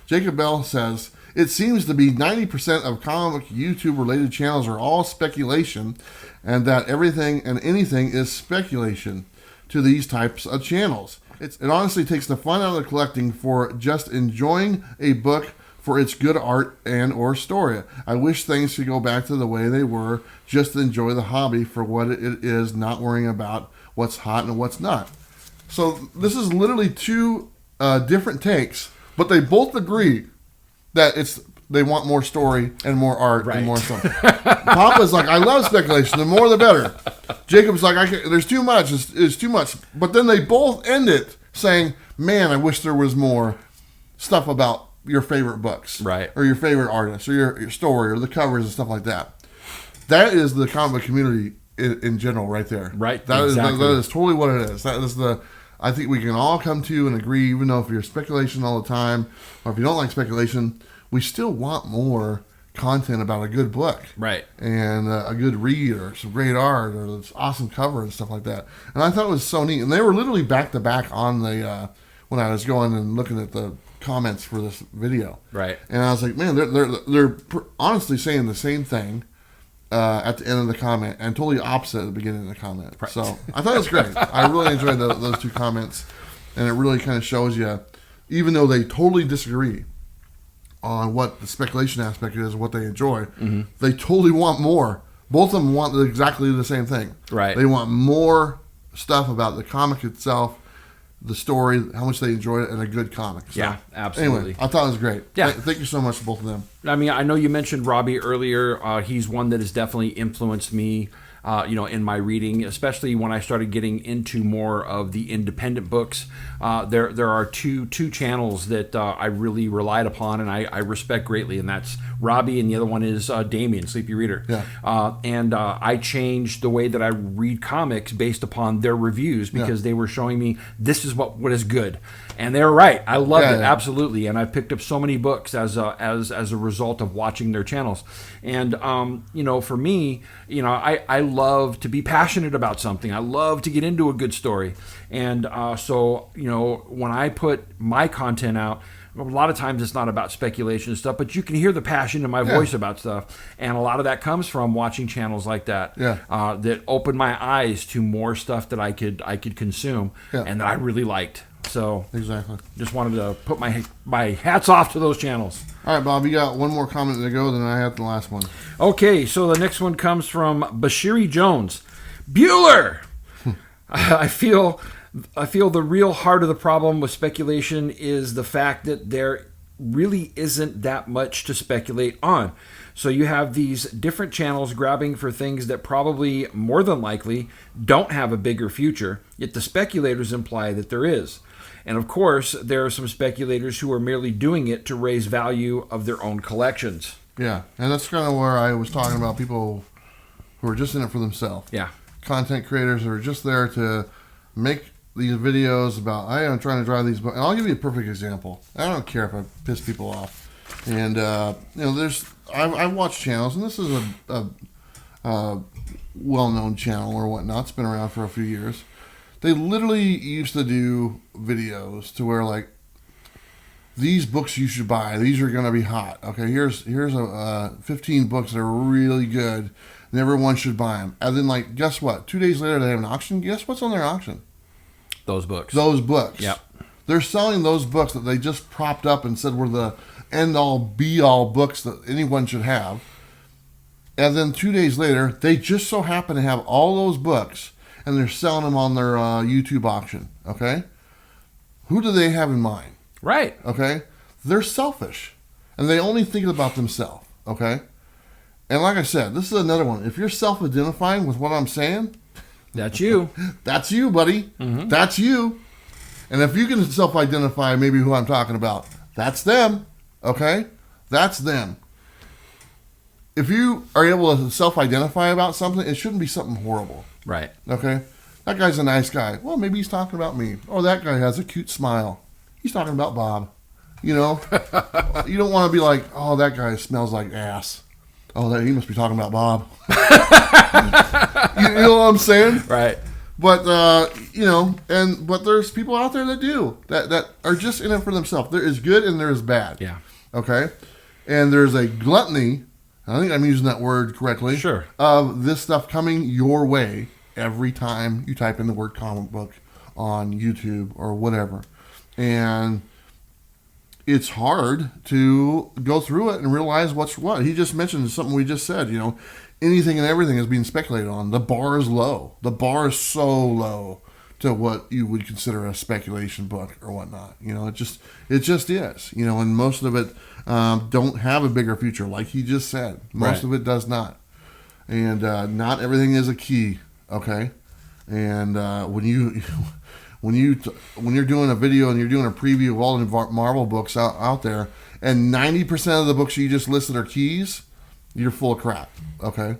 Jacob Bell says, It seems to be 90% of comic YouTube related channels are all speculation, and that everything and anything is speculation to these types of channels. It honestly takes the fun out of collecting for just enjoying a book for its good art and or story. I wish things could go back to the way they were, just to enjoy the hobby for what it is, not worrying about what's hot and what's not. So this is literally two different takes, but they both agree that they want more story and more art and more something. Papa's like, I love speculation. The more, the better. Jacob's like, there's too much. It's too much. But then they both end it saying, man, I wish there was more stuff about your favorite books. Right. Or your favorite artists or your story or the covers and stuff like that. That is the comic community in general right there. Right. That exactly. is totally what it is. That is I think we can all come to and agree, even though if you're speculation all the time or if you don't like speculation, we still want more content about a good book. Right. And a good read or some great art or this awesome cover and stuff like that. And I thought it was so neat. And they were literally back to back on the, when I was going and looking at the comments for this video. Right. And I was like, man, they're honestly saying the same thing at the end of the comment and totally opposite at the beginning of the comment. Right. So I thought it was great. I really enjoyed those two comments. And it really kind of shows you, even though they totally disagree on what the speculation aspect is, what they enjoy, they totally want more. Both of them want exactly the same thing. Right. They want more stuff about the comic itself, the story, how much they enjoyed it, and a good comic. So, yeah, absolutely. Anyway, I thought it was great. Yeah. Thank you so much to both of them. I mean, I know you mentioned Robbie earlier. He's one that has definitely influenced me, in my reading, especially when I started getting into more of the independent books. There are two channels that I really relied upon and I respect greatly, and that's Robbie, and the other one is Damien, Sleepy Reader. Yeah. And I changed the way that I read comics based upon their reviews because they were showing me this is what is good. And they were right. I loved it, absolutely. And I picked up so many books as a result of watching their channels. And for me, I love to be passionate about something. I love to get into a good story. And so when I put my content out, a lot of times it's not about speculation and stuff, but you can hear the passion in my voice about stuff. And a lot of that comes from watching channels like that that opened my eyes to more stuff that I could consume and that I really liked. So exactly, just wanted to put my hats off to those channels. All right, Bob, you got one more comment to go, then I have the last one. Okay, so the next one comes from Bashiri Jones. Bueller! I feel the real heart of the problem with speculation is the fact that there really isn't that much to speculate on. So you have these different channels grabbing for things that probably, more than likely, don't have a bigger future, yet the speculators imply that there is. And of course, there are some speculators who are merely doing it to raise value of their own collections. Yeah, and that's kind of where I was talking about people who are just in it for themselves. Yeah. Content creators who are just there to make these videos about, hey, I'm trying to drive these books. And I'll give you a perfect example. I don't care if I piss people off. And, I've watched channels, and this is a well-known channel or whatnot. It's been around for a few years. They literally used to do videos to where, like, these books you should buy. These are going to be hot. Okay, here's 15 books that are really good, and everyone should buy them. And then, like, guess what? 2 days later, they have an auction. Guess what's on their auction? Those books. Those books. Yep. They're selling those books that they just propped up and said were the end-all, be-all books that anyone should have. And then 2 days later, they just so happen to have all those books, and they're selling them on their YouTube auction, okay? Who do they have in mind? Right. Okay? They're selfish, and they only think about themselves, okay? And like I said, this is another one. If you're self-identifying with what I'm saying, that's you. That's you, buddy. Mm-hmm. That's you. And if you can self-identify maybe who I'm talking about, that's them, okay? That's them. If you are able to self-identify about something, it shouldn't be something horrible. Right. Okay? That guy's a nice guy. Well, maybe he's talking about me. Oh, that guy has a cute smile. He's talking about Bob. You know? You don't want to be like, oh, that guy smells like ass. Oh, he must be talking about Bob. You know what I'm saying? Right. But, but there's people out there that do. That are just in it for themselves. There is good and there is bad. Yeah. Okay? And there's a gluttony, I think I'm using that word correctly, sure, of this stuff coming your way every time you type in the word comic book on YouTube or whatever. And it's hard to go through it and realize what's what. He just mentioned something we just said, anything and everything is being speculated on. The bar is low. The bar is so low to what you would consider a speculation book or whatnot. It just is. And most of it don't have a bigger future, like he just said. Most of it does not. And not everything is a key, okay? And when you're doing a video and you're doing a preview of all the Marvel books out there, and 90% of the books you just listed are keys, you're full of crap. Okay,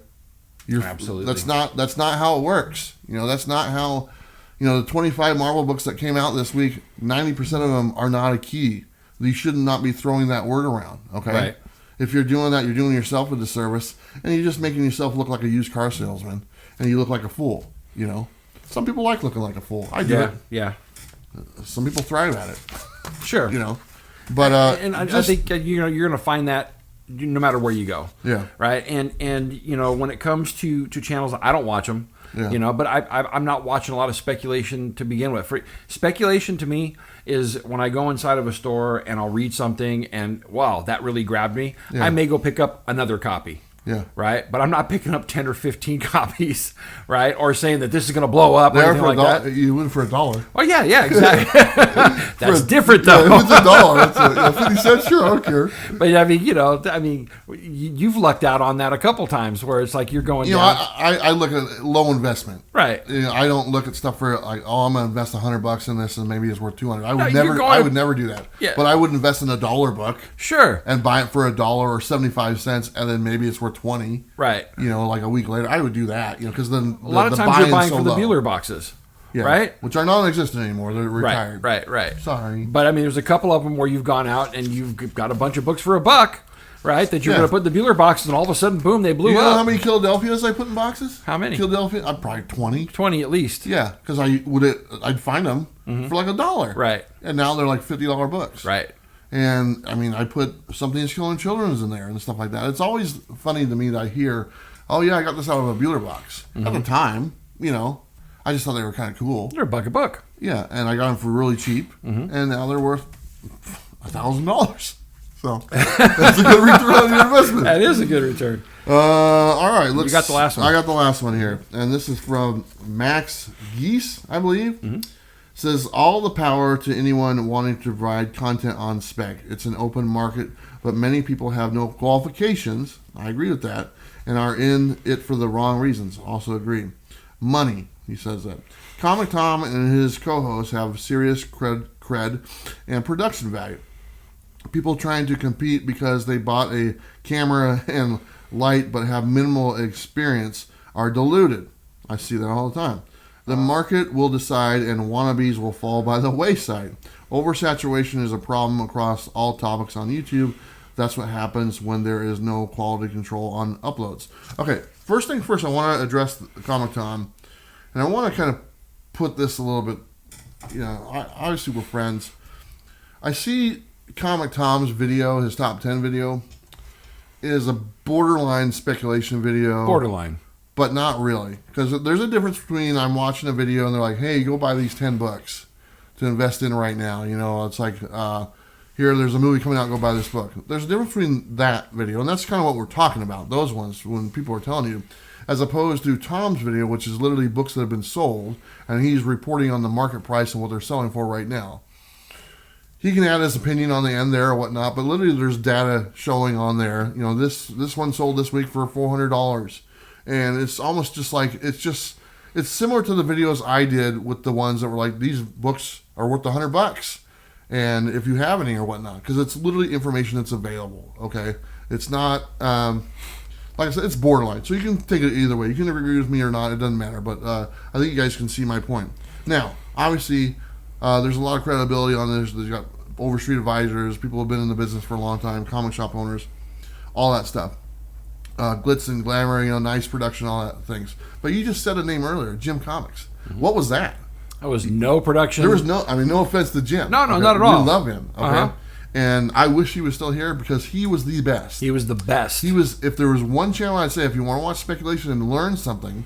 absolutely. That's not how it works. That's not how. The 25 Marvel books that came out this week, 90% of them are not a key. You should not be throwing that word around. Okay, right. If you're doing that, you're doing yourself a disservice, and you're just making yourself look like a used car salesman, and you look like a fool. Some people like looking like a fool. I do it. Yeah. Some people thrive at it. Sure. But I think you're going to find that no matter where you go. Yeah. Right. And when it comes to channels, I don't watch them. Yeah. But I'm not watching a lot of speculation to begin with. Speculation to me is when I go inside of a store and I'll read something and wow, that really grabbed me. Yeah. I may go pick up another copy. Yeah. Right. But I'm not picking up 10 or 15 copies. Right. Or saying that this is going to blow up or anything like that. You win for $1. Oh yeah, exactly. That's different though. Yeah, if it's $1, that's 50 cents. Sure, I don't care. But I mean, you've lucked out on that a couple times where it's like you're going. Down. I look at low investment. Right. I don't look at stuff for like, I'm gonna invest $100 in this and maybe it's worth $200. I would never do that. Yeah. But I would invest in $1 book. Sure. And buy it for $1 or 75 cents, and then maybe it's worth 20. Right. Like a week later, I would do that. Because then a lot of times you're buying for the Bueller boxes. Yeah, right? Which are non-existent anymore. They're retired. Right. Sorry. But I mean, there's a couple of them where you've gone out and you've got a bunch of books for $1, right? That you're going to put in the Bueller boxes, and all of a sudden, boom, they blew up. You know how many Philadelphias I put in boxes? How many? Philadelphia? Probably 20. 20 at least. Yeah, because I'd find them for like $1. Right. And now they're like $50 books. Right. And I mean, I put Something's Killing Children's in there and stuff like that. It's always funny to me that I hear, oh yeah, I got this out of a Bueller box. At the time, I just thought they were kind of cool. They're $1 a book. Yeah, and I got them for really cheap, and now they're worth $1,000. So that's a good return on your investment. That is a good return. All right, you got the last one. I got the last one here, and this is from Max Geese, I believe. Says, all the power to anyone wanting to provide content on spec. It's an open market, but many people have no qualifications. I agree with that, and are in it for the wrong reasons. Also agree. Money, he says that. Comic Tom and his co-hosts have serious cred and production value. People trying to compete because they bought a camera and light but have minimal experience are deluded. I see that all the time. The market will decide and wannabes will fall by the wayside. Oversaturation is a problem across all topics on YouTube. That's what happens when there is no quality control on uploads. Okay, first thing first, I want to address the Comic Tom, and I want to kind of put this a little bit, obviously we're friends. I see Comic Tom's video, his top 10 video, is a borderline speculation video. Borderline. But not really. Because there's a difference between I'm watching a video and they're like, hey, go buy these $10 to invest in right now. It's like, here, there's a movie coming out, go buy this book. There's a difference between that video, and that's kind of what we're talking about, those ones, when people are telling you, as opposed to Tom's video, which is literally books that have been sold, and he's reporting on the market price and what they're selling for right now. He can add his opinion on the end there or whatnot, but literally there's data showing on there. This one sold this week for $400. And it's almost just like, it's similar to the videos I did with the ones that were like, these books are worth $100. And if you have any or whatnot, because it's literally information that's available. Okay. It's not, like I said, it's borderline. So you can take it either way. You can agree with me or not. It doesn't matter. But I think you guys can see my point. Now, obviously, there's a lot of credibility on this. There's got Overstreet advisors, people who have been in the business for a long time, comic shop owners, all that stuff. Glitz and glamour, nice production, all that things. But you just said a name earlier, Jim Comics. What was that? That was no production. There was no offense to Jim. No, okay? not at all. We love him. Okay. And I wish he was still here because he was the best. He was the best. If there was one channel I'd say, if you want to watch speculation and learn something,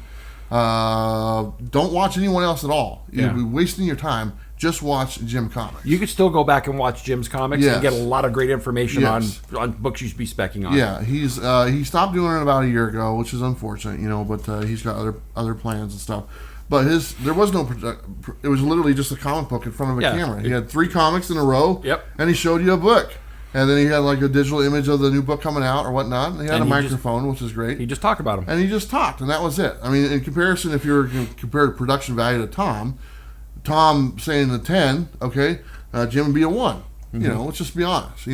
don't watch anyone else at all. You'll be wasting your time. Just watch Jim Comics. You could still go back and watch Jim's comics and get a lot of great information on books you should be specking on. Yeah, he stopped doing it about a year ago, which is unfortunate, but he's got other plans and stuff. But there was no it was literally just a comic book in front of a camera. He had 3 comics in a row, and he showed you a book. And then he had like a digital image of the new book coming out or whatnot. And he had a microphone, which is great. He just talked about them. And he just talked, and that was it. I mean, in comparison, if you were going to compare the production value to Tom saying a 10, okay, Jim would be a 1. Let's just be honest,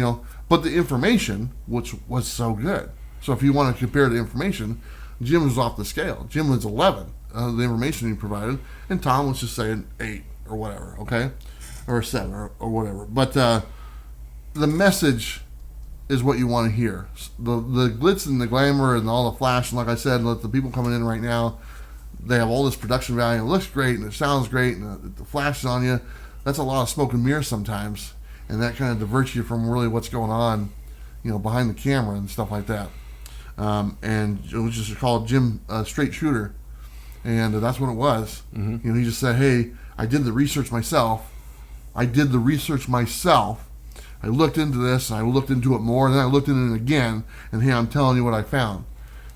But the information, which was so good. So if you want to compare the information, Jim was off the scale. Jim was 11, the information he provided, and Tom was just saying 8 or whatever, okay? Or 7 or whatever. But the message is what you want to hear. The glitz and the glamour and all the flash, and like I said, the people coming in right now, they have all this production value. It looks great and it sounds great and the flash is on you. That's a lot of smoke and mirrors sometimes, and that kind of diverts you from really what's going on, behind the camera and stuff like that. And it was just called Jim Straight Shooter, and that's what it was. He just said, "Hey, I did the research myself. I looked into this, and I looked into it more, and then I looked into it again, and hey, I'm telling you what I found."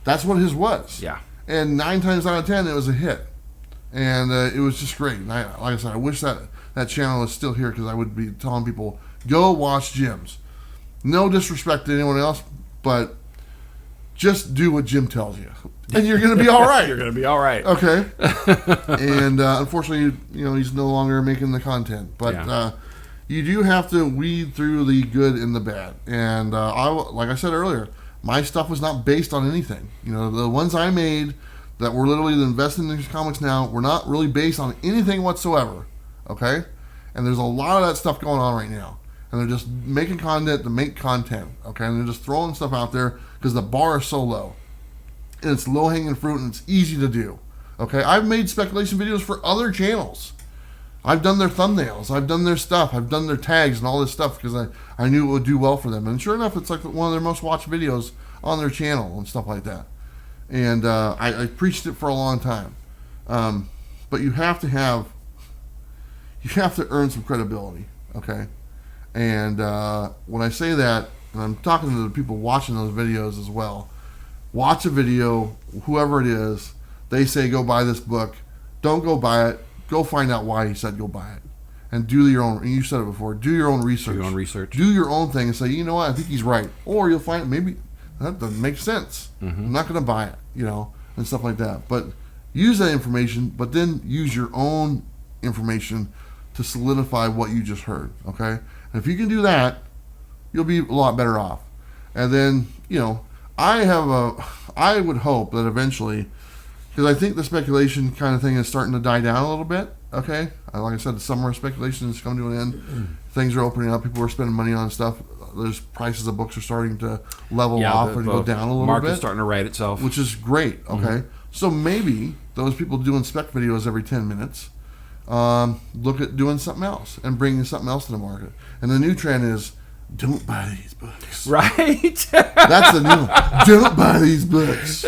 That's what his was. Yeah. And 9 times out of 10, it was a hit. And it was just great. And like I said, I wish that channel was still here because I would be telling people, go watch Jim's. No disrespect to anyone else, but just do what Jim tells you. And you're going to be all right. You're going to be all right. Okay. And unfortunately, he's no longer making the content. But you do have to weed through the good and the bad. And like I said earlier, my stuff was not based on anything. The ones I made that were literally invested in these comics now were not really based on anything whatsoever. Okay? And there's a lot of that stuff going on right now. And they're just making content to make content. Okay? And they're just throwing stuff out there because the bar is so low. And it's low-hanging fruit and it's easy to do. Okay? I've made speculation videos for other channels. I've done their thumbnails. I've done their stuff. I've done their tags and all this stuff because I knew it would do well for them. And sure enough, it's like one of their most watched videos on their channel and stuff like that. And I preached it for a long time. But you have to earn some credibility, okay? And when I say that, and I'm talking to the people watching those videos as well, watch a video, whoever it is, they say go buy this book. Don't go buy it. Go find out why he said go buy it. And do your own, and you said it before, do your own research. Do your own research. Do your own thing and say, you know what, I think he's right. Or you'll find maybe that doesn't make sense. I'm not going to buy it, and stuff like that. But use that information, but then use your own information to solidify what you just heard, okay? And if you can do that, you'll be a lot better off. And then, I would hope that eventually, because I think the speculation kind of thing is starting to die down a little bit, okay? Like I said, the summer of speculation has come to an end. Things are opening up. People are spending money on stuff. There's prices of books are starting to level off and go down a little bit. Market's starting to right itself. Which is great, okay? So maybe those people doing spec videos every 10 minutes look at doing something else and bringing something else to the market. And the new trend is, don't buy these books. Right? That's the new one. Don't buy these books.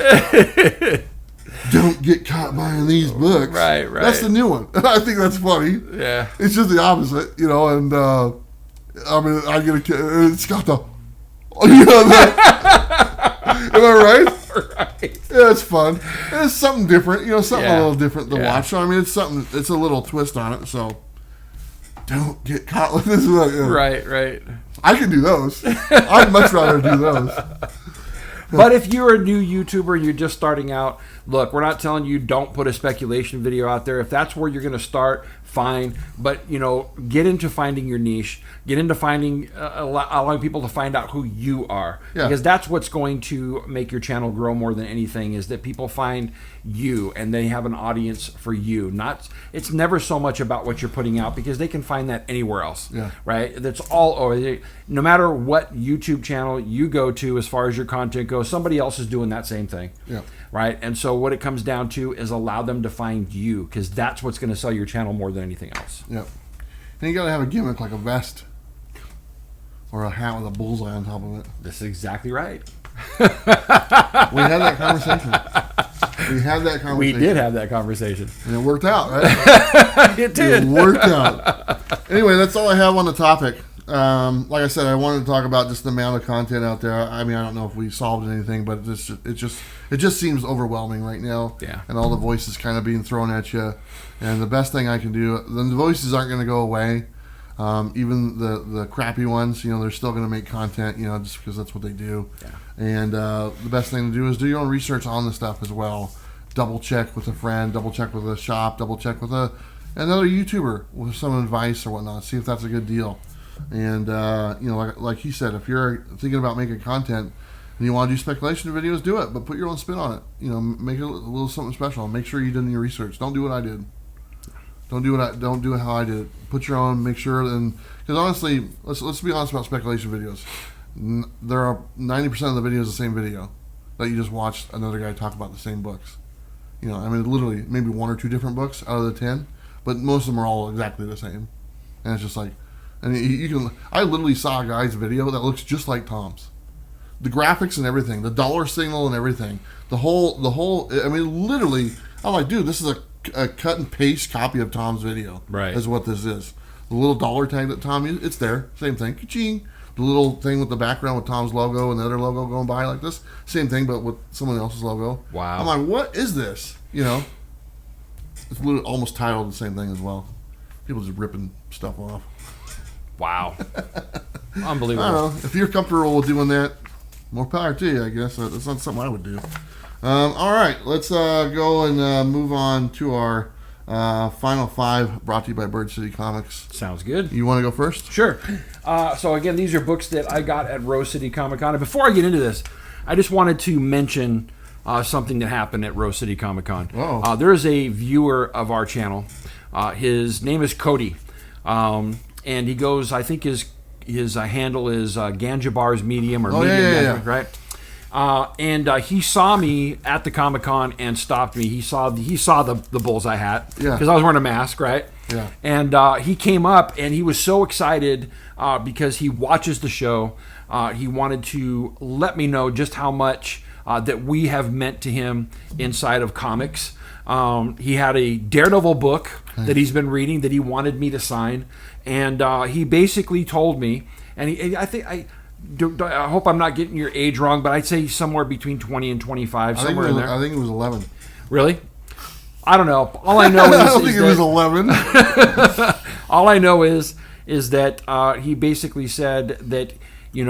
Don't get caught buying these books. Right. That's the new one. I think that's funny. Yeah. It's just the opposite, and I mean, I get it's got the, am I right? Right. Yeah, it's fun. It's something different, something a little different to watch. So, I mean, it's a little twist on it, so don't get caught with this. Right. I can do those. I'd much rather do those. But if you're a new YouTuber and you're just starting out, look, we're not telling you don't put a speculation video out there. If that's where you're going to start, fine. But, get into finding your niche. Get into finding, allowing people to find out who you are. Yeah. Because that's what's going to make your channel grow more than anything, is that people find you and they have an audience for you. It's never so much about what you're putting out, because they can find that anywhere else. Yeah. Right? That's all over. No matter what YouTube channel you go to as far as your content goes, somebody else is doing that same thing. Yeah. Right? And so what it comes down to is allow them to find you, because that's what's going to sell your channel more than anything else. Yeah. And you got to have a gimmick like a vest. or a hat with a bullseye on top of it. That's exactly right. We had that conversation. We did have that conversation. And it worked out, right? It did. It worked out. Anyway, that's all I have on the topic. Like I said, I wanted to talk about just the amount of content out there. I mean, I don't know if we solved anything, but it just seems overwhelming right now. Yeah. And all the voices kind of being thrown at you. And the best thing I can do, the voices aren't going to go away. Even the crappy ones, they're still going to make content, just because that's what they do. Yeah. And the best thing to do is do your own research on the stuff as well. Double check with a friend, double check with a shop, double check with another YouTuber with some advice or whatnot. See if that's a good deal. And like he said, if you're thinking about making content and you want to do speculation videos, do it, but put your own spin on it. Make it a little something special. Make sure you did your research. Don't do what I did. Don't do it how I did it. Put your own. Make sure, and because honestly, let's be honest about speculation videos. There are 90% of the videos the same video that you just watched another guy talk about the same books. I mean, literally maybe one or two different books out of the 10, but most of them are all exactly the same. And it's just like, and you can. I literally saw a guy's video that looks just like Tom's. The graphics and everything, the dollar signal and everything, the whole. I mean, literally, I'm like, dude, this is a cut and paste copy of Tom's video. Right. Is what this is. The little dollar tag that Tom used, it's there. Same thing. Ka-ching. The little thing with the background with Tom's logo and the other logo going by like this. Same thing, but with someone else's logo. Wow. I'm like, what is this? It's literally almost titled the same thing as well. People just ripping stuff off. Wow. Unbelievable. I don't know. If you're comfortable with doing that, more power to you, I guess. That's not something I would do. All right. Let's go and move on to our final 5 brought to you by Bird City Comics. Sounds good. You want to go first? Sure. So again, these are books that I got at Rose City Comic Con. And before I get into this, I just wanted to mention something that happened at Rose City Comic Con. Oh. There is a viewer of our channel. His name is Cody. And he goes, I think his handle is Ganjabar's Medium or Medium, right? And he saw me at the Comic Con and stopped me. He saw the bullseye hat because I was wearing a mask, right? Yeah. And he came up and he was so excited because he watches the show. He wanted to let me know just how much that we have meant to him inside of comics. He had a Daredevil book that he's been reading that he wanted me to sign, and he basically told me, and I hope I'm not getting your age wrong, but I'd say somewhere between 20 and 25, somewhere in there. I think it was 11. Really? I don't know. All I know is I don't think it was 11. All I know is that he basically said that he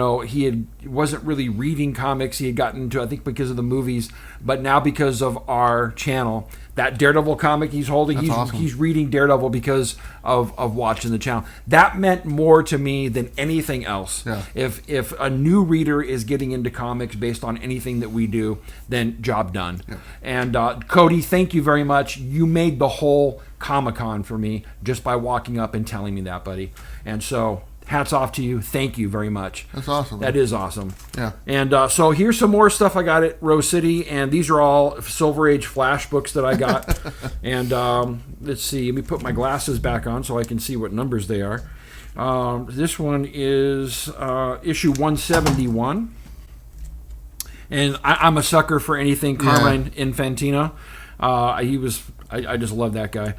wasn't really reading comics. He had gotten into, I think, because of the movies, but now because of our channel, that Daredevil comic he's holding, he's reading Daredevil because of watching the channel. That meant more to me than anything else. Yeah. If a new reader is getting into comics based on anything that we do, then job done. Yeah. And Cody, thank you very much. You made the whole Comic-Con for me just by walking up and telling me that, buddy. And so hats off to you. Thank you very much. That's awesome. That is awesome. Yeah. And so here's some more stuff I got at Rose City, and these are all Silver Age Flash books that I got. And let's see. Let me put my glasses back on so I can see what numbers they are. This one is issue 171. And I'm a sucker for anything Carmine Infantino. I just love that guy.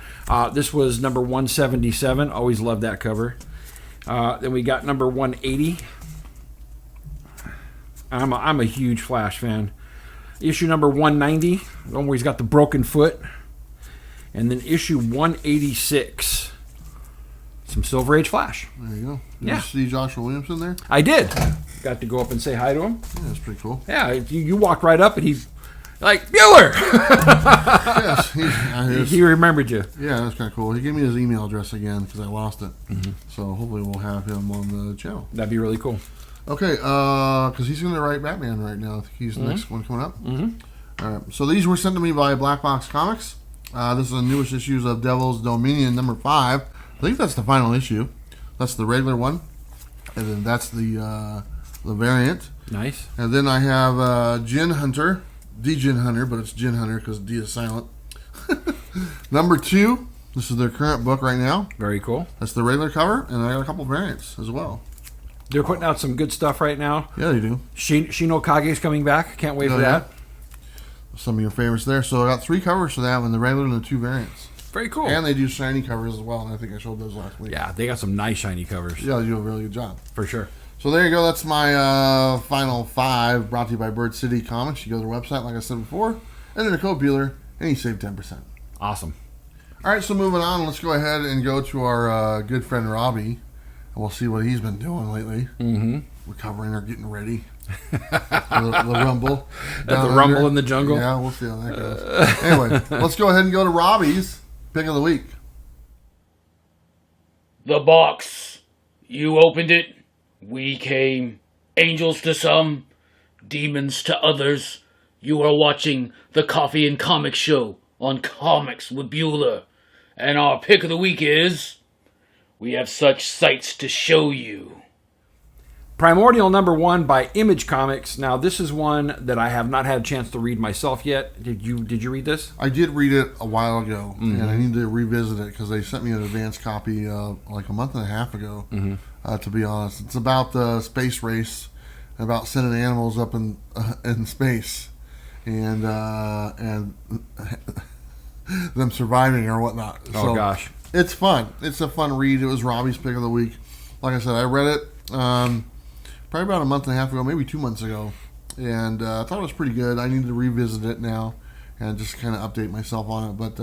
This was number 177. Always loved that cover. Then we got number 180. I'm a huge Flash fan. Issue number 190, the one where he's got the broken foot. And then issue 186, some Silver Age Flash. There you go. Did Yeah. you see Joshua Williamson there? I did. Got to go up and say hi to him. Yeah, that's pretty cool. Yeah, you walked right up and he's like, Bueller! Yes. He remembered you. Yeah, that's kind of cool. He gave me his email address again because I lost it. Mm-hmm. So hopefully we'll have him on the channel. That'd be really cool. Okay, because he's going to write Batman right now. I think he's the next one coming up. Mm-hmm. All right. So these were sent to me by Black Box Comics. This is the newest issues of Devil's Dominion number 5. I think that's the final issue. That's the regular one, and then that's the variant. Nice. And then I have Gin Hunter, the Gin Hunter, but it's Gin Hunter because D is silent. Number 2. This is their current book right now. Very cool. That's the regular cover, and I got a couple variants as well. They're putting out some good stuff right now. Yeah, they do. Shino Kage's coming back. Can't wait for that. Some of your favorites there. So I got 3 covers for that one, the regular and the 2 variants. Very cool. And they do shiny covers as well, and I think I showed those last week. Yeah, they got some nice shiny covers. Yeah, they do a really good job. For sure. So there you go. That's my final 5 brought to you by Bird City Comics. You go to their website, like I said before, enter the code Bueller, and you save 10%. Awesome. All right, so moving on, let's go ahead and go to our good friend Robbie, and we'll see what he's been doing lately. Mm-hmm. Recovering or getting ready. the rumble. The rumble in the jungle. Yeah, we'll see how that goes. Anyway, let's go ahead and go to Robbie's pick of the week. The box. You opened it. We came. Angels to some, demons to others. You are watching the Coffee and Comics Show on Comics with Bueller. And our pick of the week is... We have such sights to show you. Primordial #1 by Image Comics. Now, this is one that I have not had a chance to read myself yet. Did you read this? I did read it a while ago, and I need to revisit it because they sent me an advance copy like a month and a half ago, to be honest. It's about the space race, about sending animals up in space, and them surviving or whatnot. Oh, gosh. It's fun. It's a fun read. It was Robbie's pick of the week. Like I said, I read it probably about a month and a half ago, maybe 2 months ago, and I thought it was pretty good. I need to revisit it now and just kind of update myself on it, but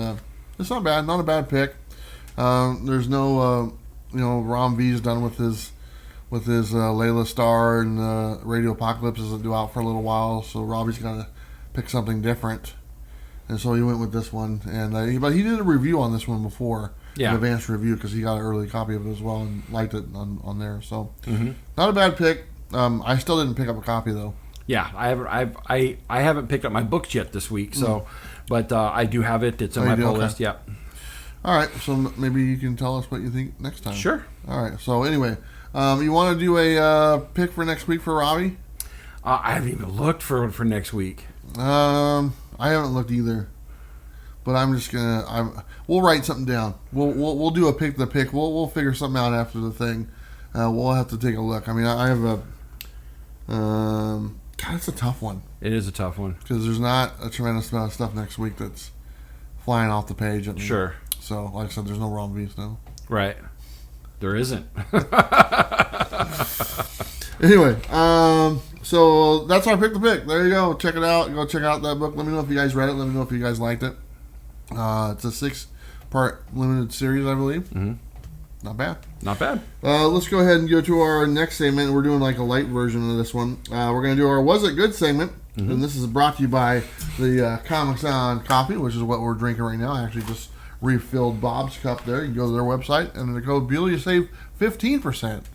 it's not bad. Not a bad pick. There's no, Ron V's done with his Layla Star, and Radio Apocalypse isn't due out for a little while, so Robbie's got to pick something different, and so he went with this one. And but he did a review on this one before. Yeah. An advanced review because he got an early copy of it as well and liked it on there. So not a bad pick. I still didn't pick up a copy though. Yeah, I haven't picked up my books yet this week. So, but I do have it. It's on my pull list. Yeah. All right. So maybe you can tell us what you think next time. Sure. All right. So anyway, you want to do a pick for next week for Robbie? I haven't even looked for next week. I haven't looked either. But I'm just gonna. We'll write something down. We'll do a pick the pick. We'll figure something out after the thing. We'll have to take a look. I mean, I have a. God, it's a tough one. It is a tough one because there's not a tremendous amount of stuff next week that's flying off the page. At me. Sure. So, like I said, there's no wrong beats now. Right. There isn't. Anyway, so that's our pick the pick. There you go. Check it out. Go check out that book. Let me know if you guys read it. Let me know if you guys liked it. It's a 6-part limited series, I believe. Mm-hmm. Not bad. Not bad. Let's go ahead and go to our next segment. We're doing like a light version of this one. We're going to do our Was It Good segment. Mm-hmm. And this is brought to you by the Comics on Coffee, which is what we're drinking right now. I actually just refilled Bob's cup there. You can go to their website, and in the code Bueller, you save 15%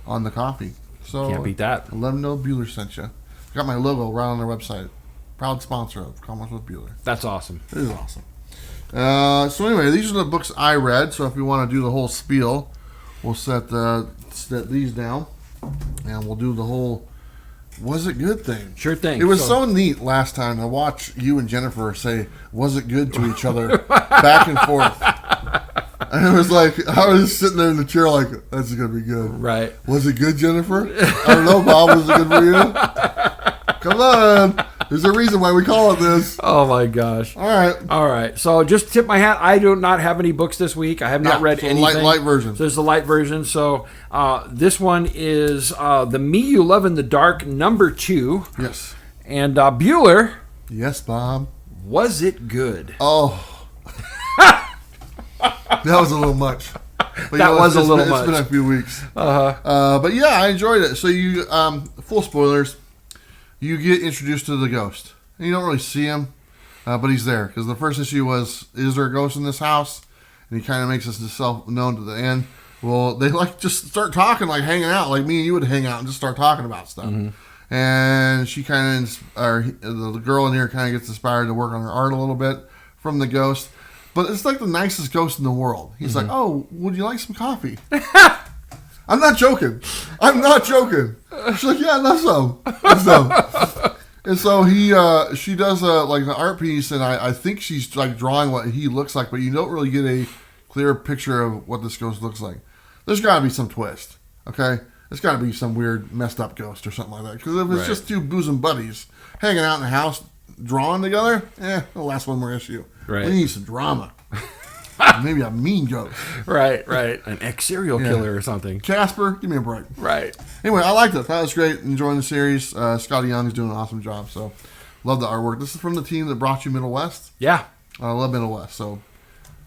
on the coffee. So can't beat that. Let them know Bueller sent you. Got my logo right on their website. Proud sponsor of Comics with Bueller. That's awesome. It is awesome. So anyway, these are the books I read. So if you want to do the whole spiel, we'll set these down, and we'll do the whole "Was it good" thing. Sure thing. It was so neat last time to watch you and Jennifer say "Was it good" to each other back and forth. And it was like I was just sitting there in the chair, like that's gonna be good. Right? Was it good, Jennifer? I don't know, Bob. Was it good for you? Come on. There's a reason why we call it this. Oh, my gosh. All right. So just tip my hat. I do not have any books this week. I have not read anything. Light version. So there's the light version. So this one is The Me You Love in the Dark, #2. Yes. And Bueller. Yes, Bob. Was it good? Oh. That was a little much. But, was a little much. It's been a few weeks. Uh-huh. But yeah, I enjoyed it. So you, full spoilers, you get introduced to the ghost. And you don't really see him, but he's there. Because the first issue was, is there a ghost in this house? And he kind of makes himself known to the end. Well, they just start talking, hanging out. Like me and you would hang out and just start talking about stuff. Mm-hmm. And she the girl in here kind of gets inspired to work on her art a little bit from the ghost. But it's like the nicest ghost in the world. He's like, oh, would you like some coffee? I'm not joking. She's like, yeah, that's so. And so she does an art piece, and I think she's drawing what he looks like, but you don't really get a clear picture of what this ghost looks like. There's got to be some twist, okay? it's got to be some weird messed up ghost or something like that. Because if it's just two bosom buddies hanging out in the house drawing together, it'll last one more issue. Right. We need some drama. Maybe a mean ghost. Right. An ex-serial killer or something. Casper, give me a break. Right. Anyway, I liked it. That was great. Enjoying the series. Scotty Young is doing an awesome job. So, love the artwork. This is from the team that brought you Middle West. Yeah. I love Middle West. So,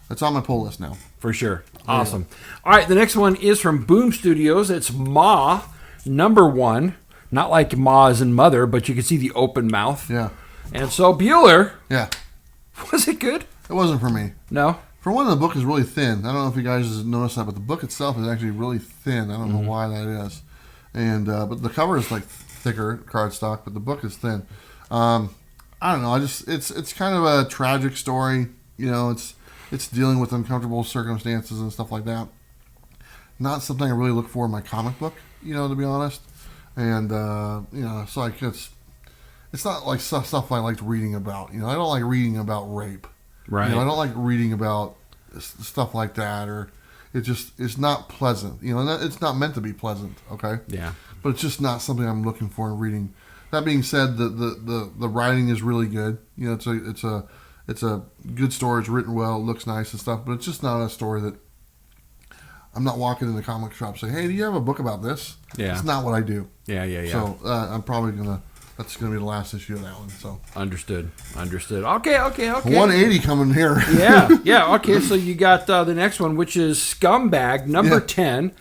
it's on my pull list now. For sure. Awesome. All right, the next one is from Boom Studios. It's Ma, #1. Not like Ma as in mother, but you can see the open mouth. Yeah. And so, Bueller. Yeah. Was it good? It wasn't for me. No? For one, the book is really thin. I don't know if you guys noticed that, but the book itself is actually really thin. I don't know why that is. And but the cover is like thicker cardstock, but the book is thin. I don't know. It's kind of a tragic story. You know, it's dealing with uncomfortable circumstances and stuff like that. Not something I really look for in my comic book, you know, to be honest. And you know, so like it's not like stuff I liked reading about. You know, I don't like reading about rape. Right. You know, I don't like reading about stuff like that, or it's not pleasant. You know, and it's not meant to be pleasant. Okay. Yeah. But it's just not something I'm looking for in reading. That being said, the writing is really good. You know, it's a good story. It's written well. It looks nice and stuff. But it's just not a story that I'm not walking in the comic shop saying, "Hey, do you have a book about this?" Yeah. It's not what I do. Yeah. So I'm probably that's gonna be the last issue of that one. So Understood. Okay. 180 coming here. Yeah. Okay, so you got the next one, which is Scumbag #10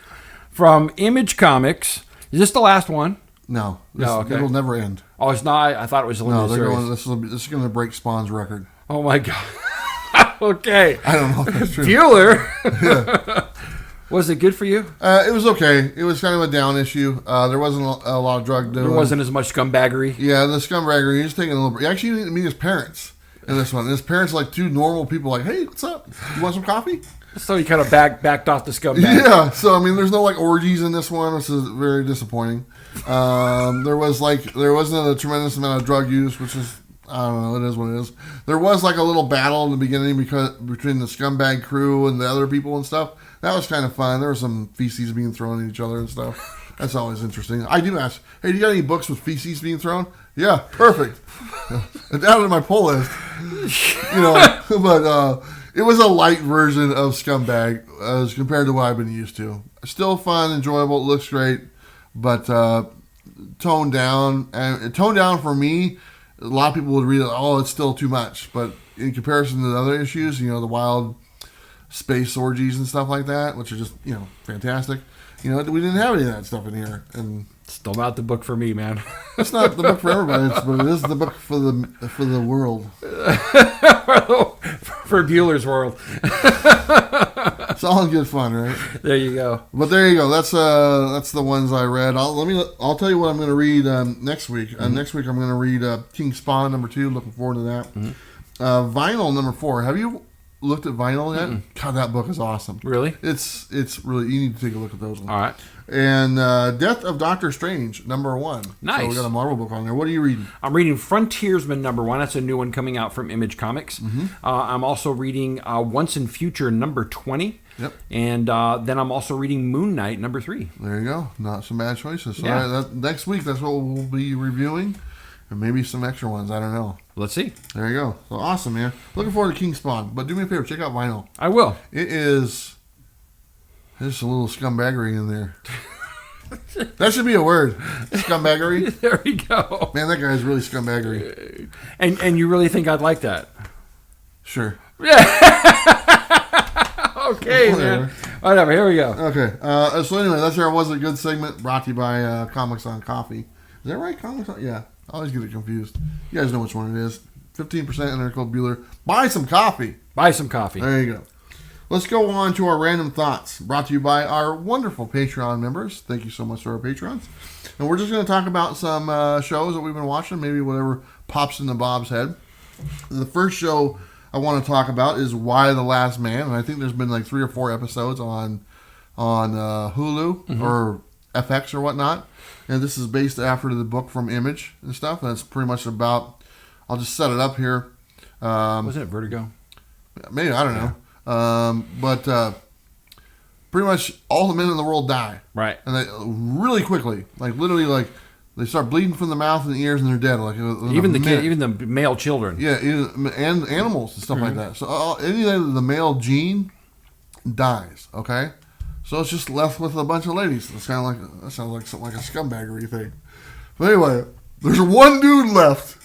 from Image Comics. Is this the last one? No. Okay. It'll never end. Oh, it's not. I thought it was a limited series. This is going to break Spawn's record. Oh my god. Okay. I don't know if that's true. Bueller. Was it good for you? It was okay. It was kind of a down issue. There wasn't a lot of drug dealing. There wasn't as much scumbaggery. Yeah, the scumbaggery. He's taking a little. Actually, you didn't meet his parents in this one. His parents are like two normal people. Like, hey, what's up? You want some coffee? So he kind of backed off the scumbag. Yeah. So I mean, there's no like orgies in this one, which is very disappointing. There wasn't a tremendous amount of drug use, which is, I don't know, it is what it is. There was like a little battle in the beginning between the scumbag crew and the other people and stuff. That was kind of fun. There was some feces being thrown at each other and stuff. That's always interesting. I do ask, hey, do you got any books with feces being thrown? Yeah, perfect. It's out of my pull list. You know, but it was a light version of Scumbag as compared to what I've been used to. Still fun, enjoyable, it looks great, but toned down. And toned down for me, a lot of people would read it, oh, it's still too much. But in comparison to the other issues, you know, the wild space orgies and stuff like that, which are just, you know, fantastic. You know, we didn't have any of that stuff in here. And still not the book for me, man. It's not the book for everybody, but it is the book for the world. For Bueller's World. It's all in good fun, right? There you go. But there you go. That's the ones I read. I'll tell you what I'm going to read next week. Next week I'm going to read King Spawn #2. Looking forward to that. Vinyl #4. Have you looked at Vinyl yet? God, that book is awesome. Really? It's really, you need to take a look at those ones. All right. And Death of Doctor Strange #1. Nice. So we got a Marvel book on there. What are you reading? I'm reading Frontiersman #1. That's a new one coming out from Image Comics. I'm also reading Once in Future #20. Yep. And then I'm also reading Moon Knight #3. There you go. Not some bad choices. So Yeah. next week, that's what we'll be reviewing. And maybe some extra ones. I don't know. Let's see. There you go. So awesome, man. Looking forward to King Spawn. But do me a favor, check out Vinyl. I will. There's a little scumbaggery in there. That should be a word. Scumbaggery. There we go. Man, that guy's really scumbaggery. And you really think I'd like that? Sure. Okay, man. Whatever. Here we go. Okay. So anyway, that's our Was It Good segment brought to you by Comics on Coffee. Is that right? Comics on... Yeah. I always get it confused. You guys know which one it is. 15% in there called Bueller. Buy some coffee. Buy some coffee. There you go. Let's go on to our random thoughts, brought to you by our wonderful Patreon members. Thank you so much to our patrons. And we're just going to talk about some shows that we've been watching, maybe whatever pops into Bob's head. The first show I want to talk about is Why the Last Man, and I think there's been like 3 or 4 episodes on Hulu or FX or whatnot. And this is based after the book from Image and stuff. And it's pretty much about, I'll just set it up here. Wasn't it Vertigo? Maybe, I don't know. But pretty much all the men in the world die. Right. And they really quickly, like literally, like they start bleeding from the mouth and the ears, and they're dead. Like even the male children. Yeah, and animals and stuff like that. So any of the male gene dies. Okay, so it's just left with a bunch of ladies. It's kind of like that sounds like something like a scumbaggery thing. But anyway, there's one dude left.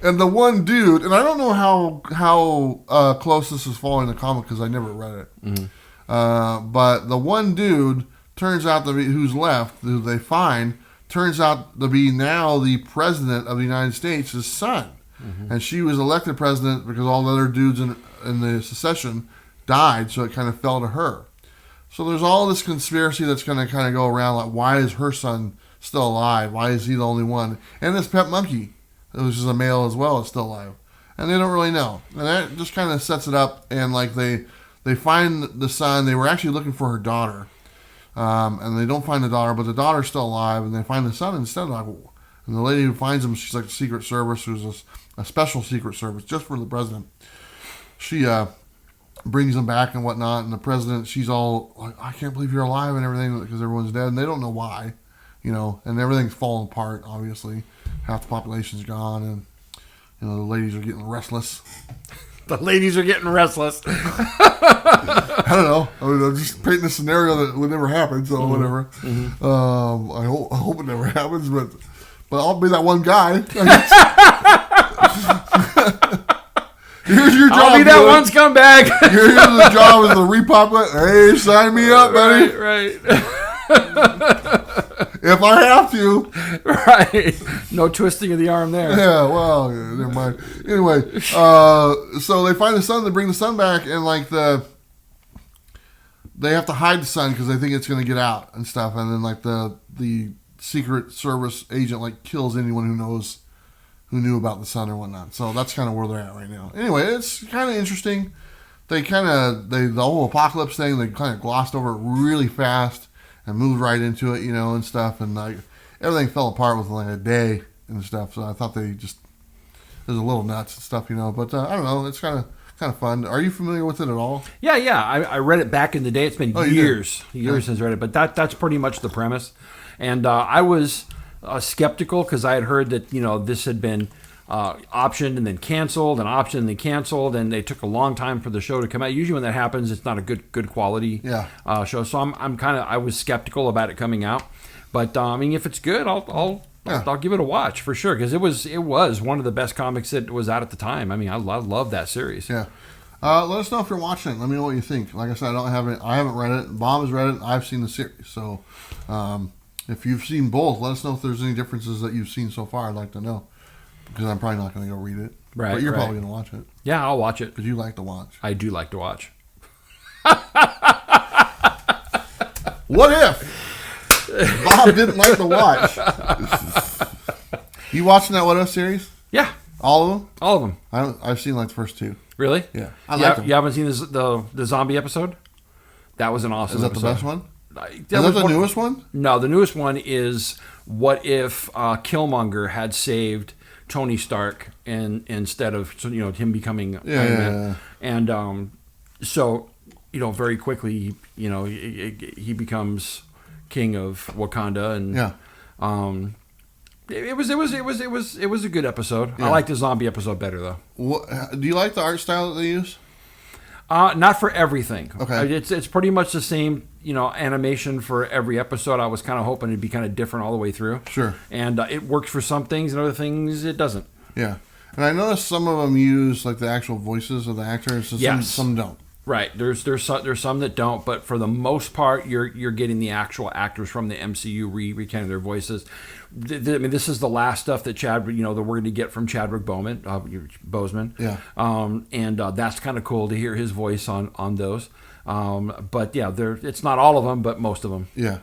And the one dude, and I don't know how close this is following the comic because I never read it. Mm-hmm. But the one dude turns out to be who's left, who they find, turns out to be now the president of the United States' son. Mm-hmm. And she was elected president because all the other dudes in the secession died, so it kind of fell to her. So there's all this conspiracy that's going to kind of go around, like why is her son still alive? Why is he the only one? And this pet monkey, which is a male as well, is still alive. And they don't really know. And that just kind of sets it up. And like they find the son. They were actually looking for her daughter. And they don't find the daughter, but the daughter's still alive. And they find the son instead. And the lady who finds him, she's like the Secret Service, who's a special Secret Service just for the president. She brings him back and whatnot. And the president, she's all like, I can't believe you're alive and everything because everyone's dead. And they don't know why, and everything's falling apart, obviously. Half the population's gone, and the ladies are getting restless. The ladies are getting restless. I don't know. I mean, I'm just painting a scenario that would never happen, so whatever. Mm-hmm. I hope it never happens, but I'll be that one guy. Here's your job. I'll be that one scumbag. Here's the job is to repopulate. Hey, sign me up, buddy. Right. If I have to. Right. No twisting of the arm there. Yeah, well, never mind. Anyway, so they find the son, they bring the son back, and like they have to hide the son because they think it's going to get out and stuff. And then like the Secret Service agent like kills anyone who knew about the son or whatnot. So that's kind of where they're at right now. Anyway, it's kind of interesting. The whole apocalypse thing, they kind of glossed over it really fast. And moved right into it, and stuff, and like everything fell apart within like a day and stuff. So I thought it was a little nuts and stuff, But I don't know, it's kind of fun. Are you familiar with it at all? Yeah. I read it back in the day. It's been years since I read it, but that's pretty much the premise. And I was skeptical because I had heard that this had been optioned and then canceled, and optioned and then canceled, and they took a long time for the show to come out. Usually when that happens, it's not a good quality show. So I was skeptical about it coming out, but I mean, if it's good, I'll give it a watch for sure because it was one of the best comics that was out at the time. I mean, I love that series. Yeah. Let us know if you're watching it. Let me know what you think. Like I said, I haven't read it. Bob has read it. I've seen the series. So if you've seen both, let us know if there's any differences that you've seen so far. I'd like to know. Because I'm probably not going to go read it. Right. But you're probably going to watch it. Yeah, I'll watch it. Because you like to watch. I do like to watch. What if Bob didn't like to watch? You watching that What If series? Yeah. All of them? All of them. I've seen like the first two. Really? Yeah. I like them. You haven't seen the zombie episode? That was an awesome episode. Is that the best one? Is that the newest one? No, the newest one is what if Killmonger had saved Tony Stark instead of him becoming Iron Man. And so very quickly he becomes king of Wakanda, and it was a good episode. I like the zombie episode better though. Do you like the art style that they use? Not for everything. Okay. It's pretty much the same, animation for every episode. I was kind of hoping it'd be kind of different all the way through. Sure. And it works for some things, and other things it doesn't. Yeah. And I noticed some of them use like the actual voices of the actors, and some don't. Right. There's some that don't, but for the most part, you're getting the actual actors from the MCU recounting their voices. I mean, this is the last stuff that that we're going to get from Chadwick Boseman. Yeah. And that's kind of cool to hear his voice on those. But yeah, it's not all of them, but most of them. Yeah.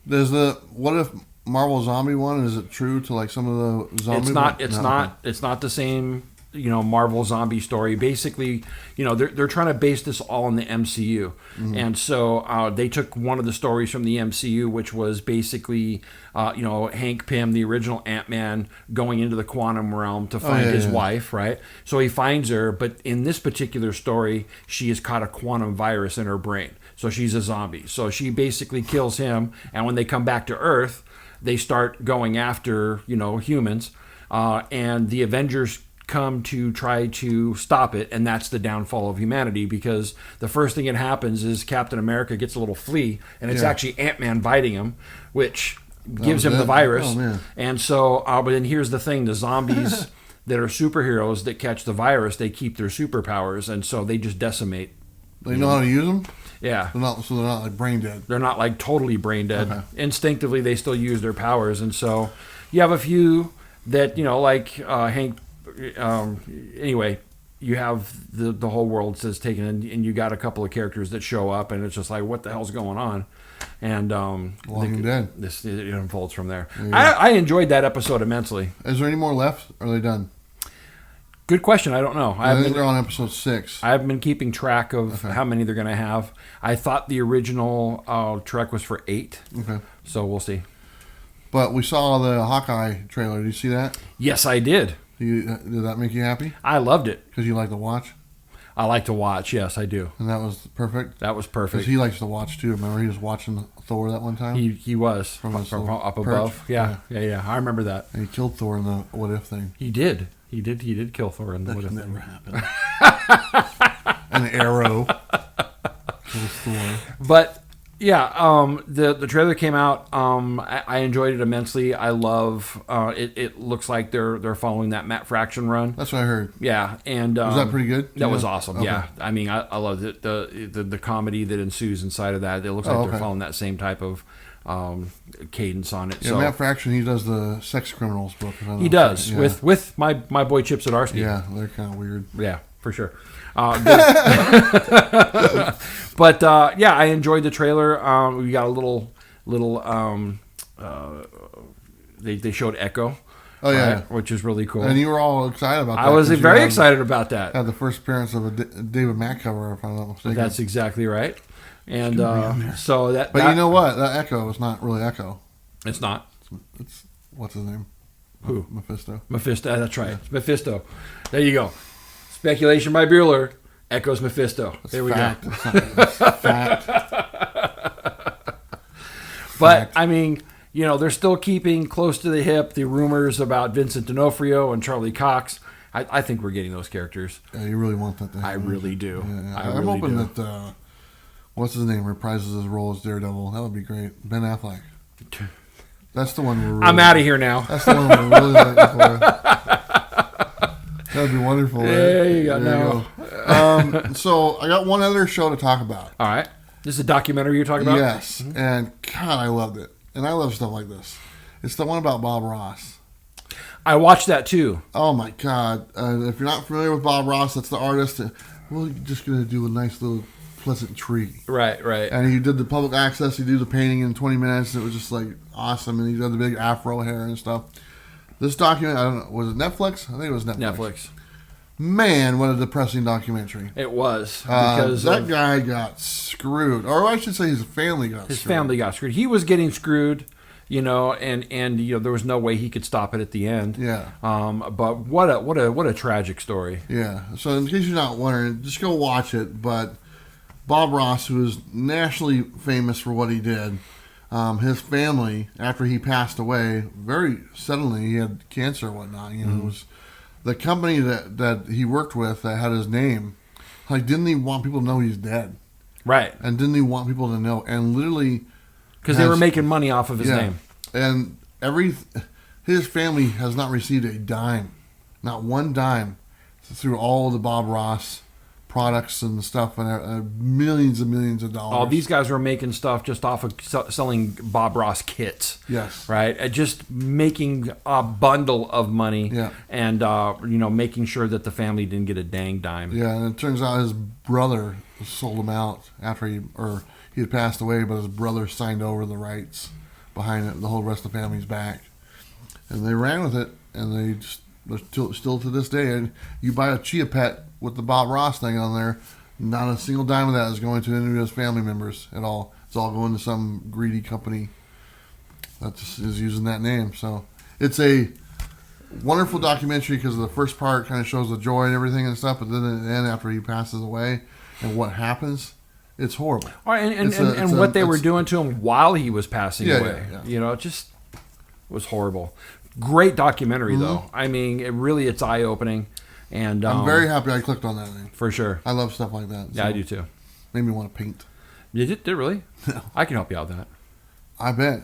There's the What If Marvel Zombie one. Is it true to like some of the zombie? It's not the same Marvel zombie story. Basically, they're trying to base this all in the MCU, and so they took one of the stories from the MCU, which was basically Hank Pym, the original Ant-Man, going into the quantum realm to find his wife, right? So he finds her, but in this particular story, she has caught a quantum virus in her brain, so she's a zombie. So she basically kills him, and when they come back to Earth, they start going after humans, and the Avengers come to try to stop it, and that's the downfall of humanity, because the first thing that happens is Captain America gets a little flea, and it's actually Ant-Man biting him, which gives him the virus. Oh, man. And so, but then here's the thing, the zombies that are superheroes that catch the virus, they keep their superpowers, and so they just decimate. They know how to use them? Yeah. They're not like brain dead. They're not like totally brain dead. Okay. Instinctively, they still use their powers, and so you have a few that, like Hank. Anyway, you have the whole world says taken, and you got a couple of characters that show up, and it's just like, what the hell's going on? And Walking Dead. It unfolds from there. I enjoyed that episode immensely. Is there any more left? Or are they done? Good question. I don't know. I think they're on episode 6. I haven't been keeping track of how many they're going to have. I thought the original Trek was for 8. Okay. So we'll see. But we saw the Hawkeye trailer. Did you see that? Yes, I did. Did that make you happy? I loved it. Because you like to watch? I like to watch. Yes, I do. And that was perfect? That was perfect. Because he likes to watch, too. Remember, he was watching Thor that one time? He was. From up above. Yeah. I remember that. And he killed Thor in the What If thing. He did. He did kill Thor in the What If thing. That never happened. An arrow. Kills Thor. But... yeah, the trailer came out. I enjoyed it immensely. I love it. It looks like they're following that Matt Fraction run. That's what I heard. Yeah, and was that pretty good? That was awesome. Okay. Yeah, I mean, I love it. The comedy that ensues inside of that. It looks like they're following that same type of cadence on it. Yeah, so Matt Fraction, he does the Sex Criminals book. He does with my boy Chip Zdarsky. Yeah, they're kind of weird. Yeah, for sure. But yeah, I enjoyed the trailer. We got a little. They showed Echo. Oh yeah, right, which is really cool. And you were all excited about that. I was very excited about that. Had the first appearance of a David Mack cover, if I'm not mistaken. That's exactly right. And so that. But you know what? That Echo is not really Echo. It's not. It's what's his name? Who? Mephisto. That's right. It's Mephisto. There you go. Speculation by Bueller. Echoes Mephisto. There we go. It's fact. But, I mean, they're still keeping close to the hip the rumors about Vincent D'Onofrio and Charlie Cox. I think we're getting those characters. Yeah, you really want that. I really do. Yeah. I'm hoping that, what's his name, reprises his role as Daredevil. That would be great. Ben Affleck. That's the one we're really... I'm out of here now. That's the one we're really looking for. That would be wonderful. There you go. So I got one other show to talk about. All right. This is a documentary you're talking about? Yes. Mm-hmm. And God, I loved it. And I love stuff like this. It's the one about Bob Ross. I watched that too. Oh my God. If you're not familiar with Bob Ross, that's the artist. Well, you're just going to do a nice little pleasant tree. Right. And he did the public access. He did the painting in 20 minutes. It was just like awesome. And he did the big afro hair and stuff. This document, I don't know, was it Netflix? I think it was Netflix. Man, what a depressing documentary. It was. Because that guy got screwed. Or I should say his family got screwed. His family got screwed. He was getting screwed, and there was no way he could stop it at the end. Yeah. But what a tragic story. Yeah. So in case you're not wondering, just go watch it. But Bob Ross, who is nationally famous for what he did, his family, after he passed away, very suddenly, he had cancer and whatnot. It was the company that he worked with that had his name. Like, didn't he want people to know he's dead? Right. And didn't he want people to know? And literally, because they were making money off of his name. And his family has not received a dime, not one dime, through all the Bob Ross products and stuff, and millions and millions of dollars. Oh, these guys were making stuff just off of selling Bob Ross kits. Yes. Right? Just making a bundle of money. Yeah. And, making sure that the family didn't get a dang dime. Yeah, and it turns out his brother sold him out after he had passed away, but his brother signed over the rights behind it. The whole rest of the family's back. And they ran with it, and they just still to this day, and you buy a Chia Pet with the Bob Ross thing on there, not a single dime of that is going to any of his family members at all. It's all going to some greedy company that just is using that name. So it's a wonderful documentary because the first part kind of shows the joy and everything and stuff, but then at the end, after he passes away and what happens, it's horrible. All right, and what they were doing to him while he was passing away. Yeah. You know, it just was horrible. Great documentary, though. I mean, it's eye-opening. And I'm very happy I clicked on that thing. For sure. I love stuff like that. Yeah, I do too. Made me want to paint. You did really? No. I can help you out with that. I bet.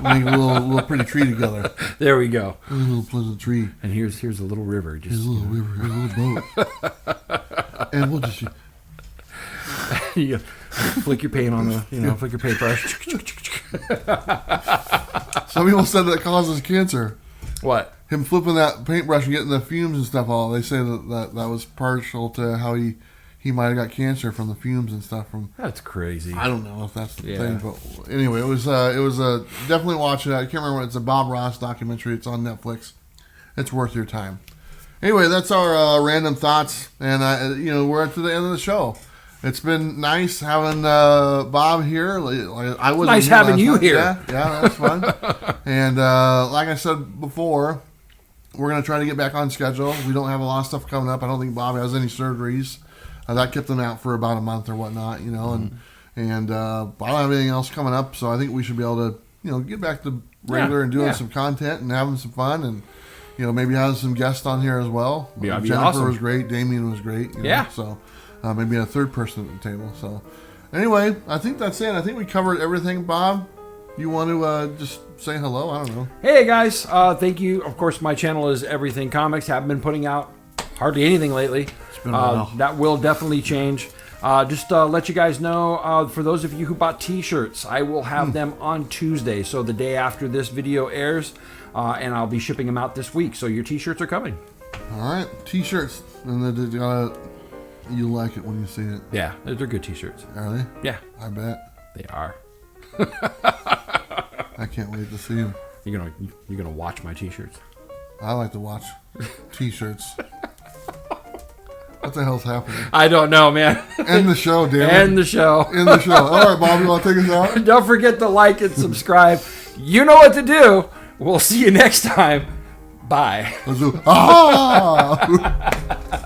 Make a little pretty tree together. There we go. A little pleasant tree. And here's a little river. Here's a little river. Here's a little boat. And we'll just... You flick your paint on the, flick your paintbrush. Some people said that causes cancer. What? Him flipping that paintbrush and getting the fumes and stuff all. They say that was partial to how he might have got cancer from the fumes and stuff from. That's crazy. I don't know if that's the thing, but anyway, it was definitely watch it. I can't remember. It's a Bob Ross documentary. It's on Netflix. It's worth your time. Anyway, that's our random thoughts, and we're at the end of the show. It's been nice having Bob here. I was nice having you here. Yeah, that's fun. And like I said before, we're going to try to get back on schedule. We don't have a lot of stuff coming up. I don't think Bob has any surgeries. That kept him out for about a month or whatnot, and I don't have anything else coming up. So I think we should be able to, get back to regular and doing some content and having some fun and, maybe have some guests on here as well. Yeah, Jennifer was great. Damien was great. So. Maybe a third person at the table. So, anyway, I think that's it. I think we covered everything. Bob, you want to just say hello? I don't know. Hey, guys. Thank you. Of course, my channel is Everything Comics. Haven't been putting out hardly anything lately. It's been a while. That will definitely change. Just let you guys know, for those of you who bought T-shirts, I will have them on Tuesday, so the day after this video airs, and I'll be shipping them out this week. So your T-shirts are coming. All right, T-shirts. And you like it when you see it. Yeah, they're good T-shirts. Are they? Yeah. I bet. They are. I can't wait to see them. You're gonna watch my T-shirts. I like to watch T-shirts. What the hell's happening? I don't know, man. End the show, damn it. End the show. End the show. All right, Bob, you want to take us out? Don't forget to like and subscribe. You know what to do. We'll see you next time. Bye. Let's do. Ah!